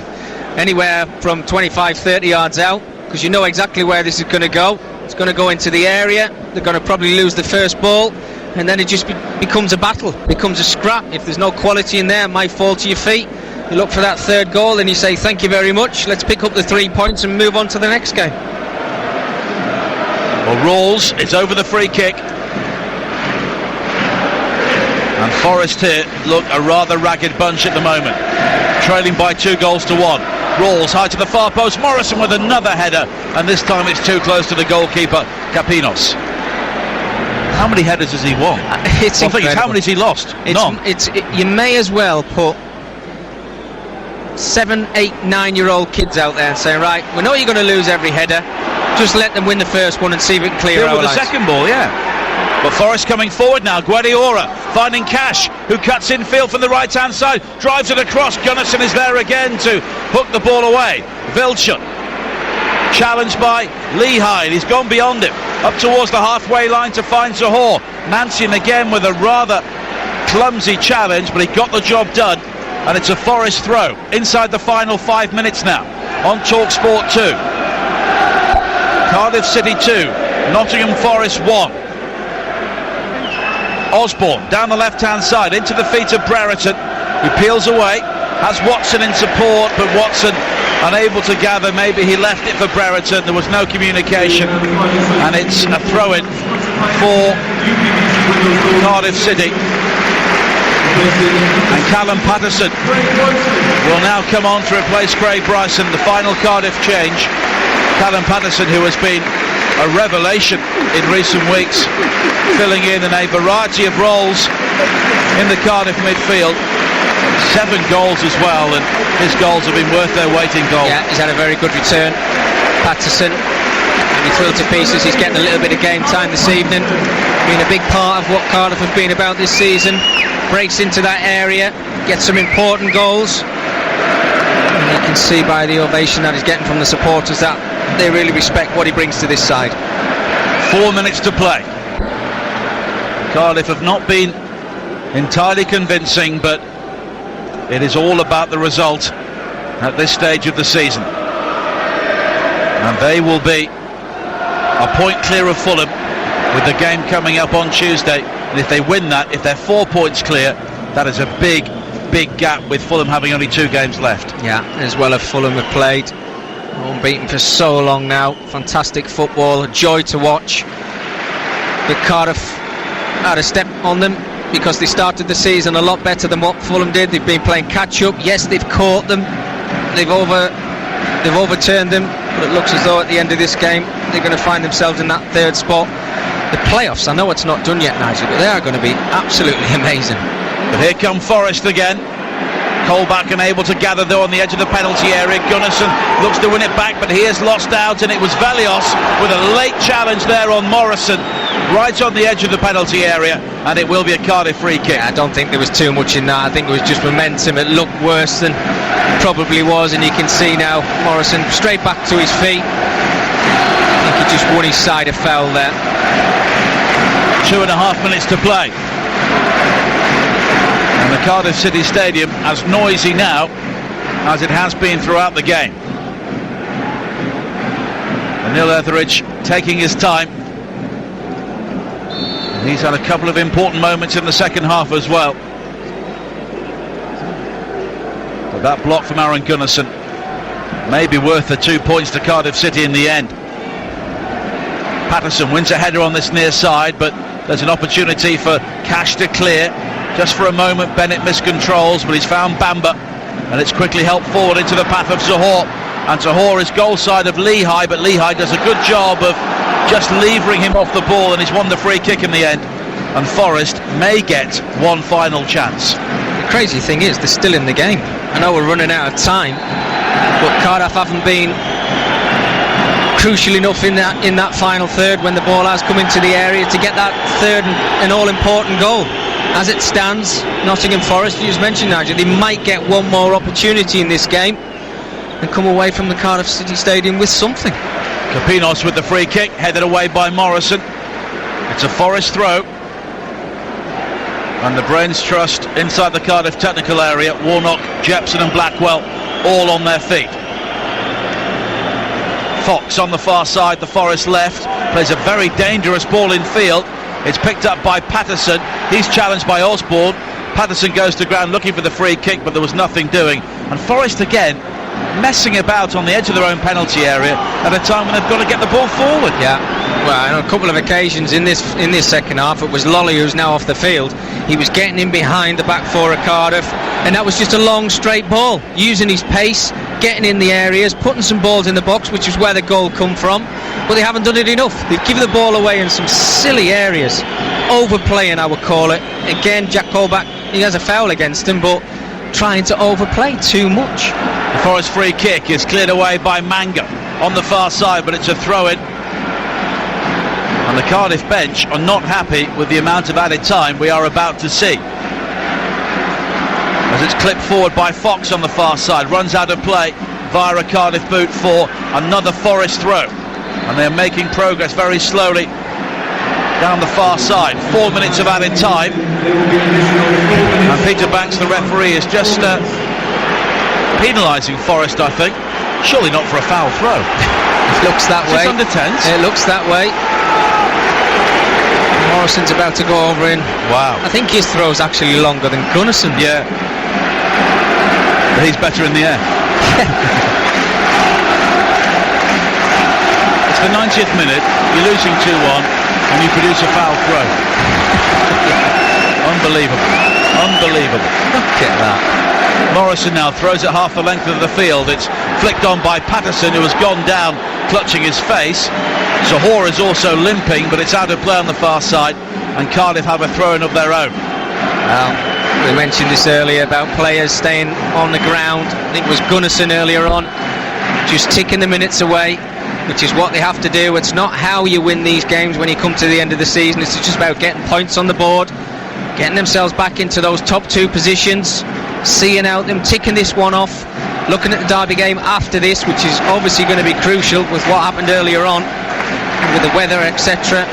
anywhere from 25-30 yards out, because you know exactly where this is going to go. It's going to go into the area, they're going to probably lose the first ball, and then it just becomes a battle, becomes a scrap. If there's no quality in there, it might fall to your feet. You look for that third goal and you say thank you very much, let's pick up the 3 points and move on to the next game. Well, Rawls is over the free kick, and Forest here look a rather ragged bunch at the moment, trailing by 2 goals to 1. Rawls high to the far post, Morrison with another header, and this time it's too close to the goalkeeper, Capinos. How many headers has he won? It's well, I think it's how many has he lost? None. You may as well put 7, 8, 9-year-old kids out there and say, right, we know you're going to lose every header, just let them win the first one and see if it can clear our with lines. The second ball, yeah. But Forest coming forward now, Guediora finding Cash, who cuts infield from the right hand side, drives it across. Gunnarsson is there again to hook the ball away. Vilchut challenged by Lehigh, he's gone beyond him, up towards the halfway line to find Zahor. Mancian again with a rather clumsy challenge, but he got the job done, and it's a Forest throw inside the final 5 minutes now on TalkSport 2. Cardiff City 2, Nottingham Forest 1. Osborne down the left hand side into the feet of Brereton, who peels away, has Watson in support, but Watson unable to gather. Maybe he left it for Brereton, there was no communication, and it's a throw-in for Cardiff City. And Callum Patterson will now come on to replace Craig Bryson, the final Cardiff change. Callum Patterson, who has been a revelation in recent weeks, filling in a variety of roles in the Cardiff midfield. 7 goals as well, and his goals have been worth their weight in gold. Yeah, he's had a very good return, Patterson. He's thrilled to pieces. He's getting a little bit of game time this evening, been a big part of what Cardiff have been about this season. Breaks into that area, gets some important goals, and you can see by the ovation that he's getting from the supporters that they really respect what he brings to this side. 4 minutes to play. Cardiff have not been entirely convincing, but it is all about the result at this stage of the season, and they will be a point clear of Fulham with the game coming up on Tuesday. And if they win that, if they're 4 points clear, that is a big gap, with Fulham having only 2 games left. Yeah, as well as Fulham have played unbeaten for so long now. Fantastic football, a joy to watch. But Cardiff had a step on them because they started the season a lot better than what Fulham did. They've been playing catch up. Yes, they've caught them, they've overturned them, but it looks as though at the end of this game they're going to find themselves in that 3rd spot. The playoffs, I know it's not done yet, Nigel, but they are going to be absolutely amazing. But here come Forest again. Colback unable to gather though on the edge of the penalty area. Gunnarsson looks to win it back, but he has lost out, and it was Velios with a late challenge there on Morrison, right on the edge of the penalty area, and it will be a Cardiff free kick. Yeah, I don't think there was too much in that. I think it was just momentum. It looked worse than it probably was, and you can see now Morrison straight back to his feet. I think he just won his side a foul there. 2.5 minutes to play. And the Cardiff City Stadium as noisy now as it has been throughout the game. And Neil Etheridge taking his time. And he's had a couple of important moments in the second half as well. But that block from Aaron Gunnarsson may be worth the 2 points to Cardiff City in the end. Patterson wins a header on this near side, but there's an opportunity for Cash to clear. Just for a moment Bennett miscontrols, but he's found Bamba, and it's quickly helped forward into the path of Zahor, and Zahor is goal side of Lehigh, but Lehigh does a good job of just levering him off the ball, and he's won the free kick in the end. and Forest may get one final chance. The crazy thing is, they're still in the game. I know we're running out of time, but Cardiff haven't been crucial enough in that final third when the ball has come into the area to get that third and all-important goal. As it stands, Nottingham Forest, you just mentioned, Nigel, they might get one more opportunity in this game and come away from the Cardiff City Stadium with something. Capinos with the free kick, headed away by Morrison. It's a Forest throw. And the Brains Trust inside the Cardiff technical area. Warnock, Jepson and Blackwell all on their feet. Fox on the far side, the Forest left, plays a very dangerous ball in field. It's picked up by Patterson. He's challenged by Osborne. Patterson goes to ground looking for the free kick, but there was nothing doing. And Forest again messing about on the edge of their own penalty area at a time when they've got to get the ball forward. Yeah, well, on a couple of occasions in this second half, it was Lolly, who's now off the field. He was getting in behind the back four of Cardiff, and that was just a long straight ball, using his pace, getting in the areas, putting some balls in the box, which is where the goal come from. But they haven't done it enough. They've given the ball away in some silly areas, overplaying, I would call it. Again, Jack Colback, he has a foul against him, but trying to overplay too much. The Forest free kick is cleared away by Manga on the far side, but it's a throw-in. And the Cardiff bench are not happy with the amount of added time we are about to see. As it's clipped forward by Fox on the far side, runs out of play via a Cardiff boot for another Forest throw. And they're making progress very slowly down the far side. 4 minutes of added time. And Peter Banks, the referee, is just penalising Forest, I think. Surely not for a foul throw. It looks that way. It's under 10s. It looks that way. Morrison's about to go over in. Wow. I think his throw's actually longer than Gunnarsson. Yeah. But he's better in the air. It's the 90th minute. You're losing 2-1 and you produce a foul throw. Unbelievable. Unbelievable. Look at that. Morrison now throws it half the length of the field. It's flicked on by Patterson, who has gone down clutching his face. Zahor is also limping, but it's out of play on the far side, and Cardiff have a throw-in of their own. Well, we mentioned this earlier about players staying on the ground. I think it was Gunnarsson earlier on, just ticking the minutes away, which is what they have to do. It's not how you win these games when you come to the end of the season. It's just about getting points on the board, getting themselves back into those top two positions, seeing out them, ticking this one off, looking at the Derby game after this, which is obviously going to be crucial with what happened earlier on with the weather, etc.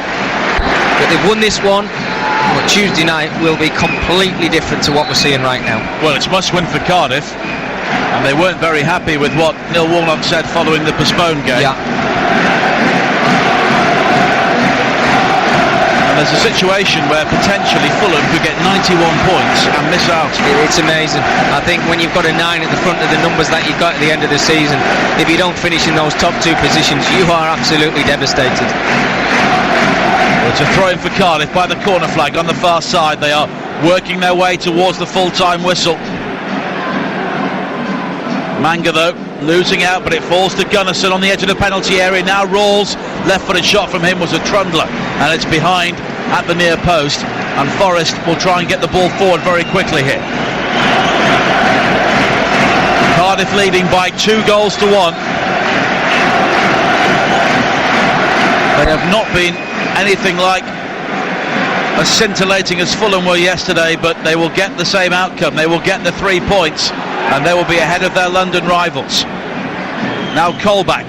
But they've won this one, but Tuesday night will be completely different to what we're seeing right now. Well, it's must win for Cardiff, and they weren't very happy with what Neil Warnock said following the postponed game. Yeah. There's a situation where potentially Fulham could get 91 points and miss out. It's amazing. I think when you've got a 9 at the front of the numbers that you've got at the end of the season, if you don't finish in those top two positions, you are absolutely devastated. Well, it's a throw-in for Cardiff by the corner flag on the far side. They are working their way towards the full-time whistle. Manga, though, losing out, but it falls to Gunnarsson on the edge of the penalty area. Now Rawls, left-footed shot from him was a trundler, and it's behind at the near post, and Forest will try and get the ball forward very quickly here. Cardiff leading by 2 goals to 1. They have not been anything like as scintillating as Fulham were yesterday, but they will get the same outcome. They will get the 3 points, and they will be ahead of their London rivals. Now Colback,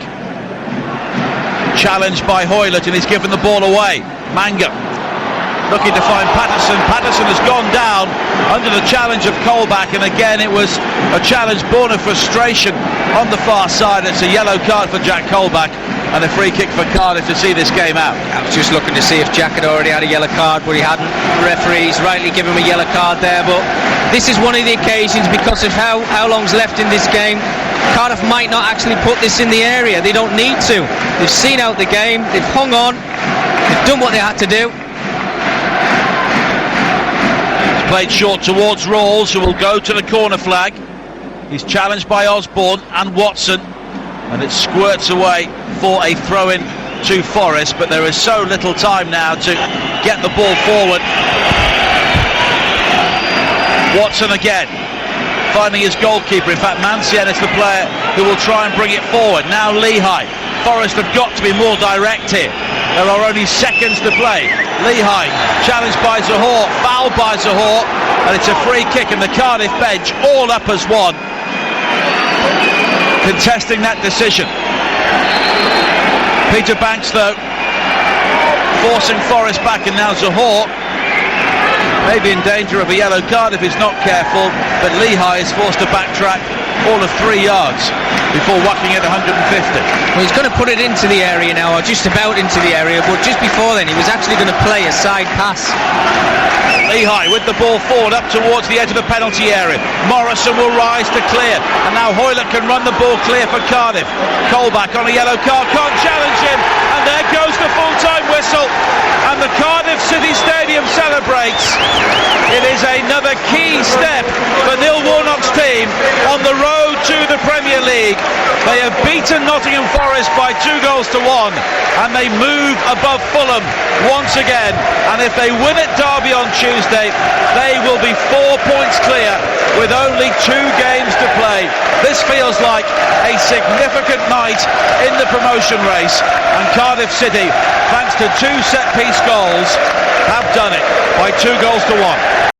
challenged by Hoylett, and he's given the ball away. Manga looking to find Patterson. Patterson has gone down under the challenge of Colback, and again it was a challenge born of frustration on the far side. It's a yellow card for Jack Colback and a free kick for Cardiff to see this game out. I was just looking to see if Jack had already had a yellow card, but he hadn't. The referee's rightly given him a yellow card there, but this is one of the occasions, because of how long's left in this game, Cardiff might not actually put this in the area. They don't need to. They've seen out the game, they've hung on, they've done what they had to do. It's played short towards Rawls, who will go to the corner flag. He's challenged by Osborne and Watson, and it squirts away for a throw-in to Forest, but there is so little time now to get the ball forward. Watson again, finding his goalkeeper. In fact, Mancienne is the player who will try and bring it forward. Now Lehigh. Forest have got to be more direct here. There are only seconds to play. Lehigh challenged by Zahor, fouled by Zahor, and it's a free kick, and the Cardiff bench all up as one, contesting that decision. Peter Banks, though, forcing Forest back, and now Zahor may be in danger of a yellow card if he's not careful, but Lehigh is forced to backtrack all of 3 yards before whacking it 150. Well, he's going to put it into the area now, or just about into the area, but just before then he was actually going to play a side pass. Lehigh with the ball forward up towards the edge of the penalty area. Morrison will rise to clear, and now Hoylett can run the ball clear for Cardiff. Colback on a yellow card, can't challenge him, and there goes the full-time whistle, and the Cardiff City Stadium celebrates. It is another key step for Neil Warnock's team on the road to the Premier League. They have beaten Nottingham Forest by 2-1, and they move above Fulham once again, and if they win at Derby on Tuesday, they will be 4 points clear with only 2 games to play. This feels like a significant night in the promotion race, and Cardiff City, thanks to 2 set-piece goals, have done it by 2-1.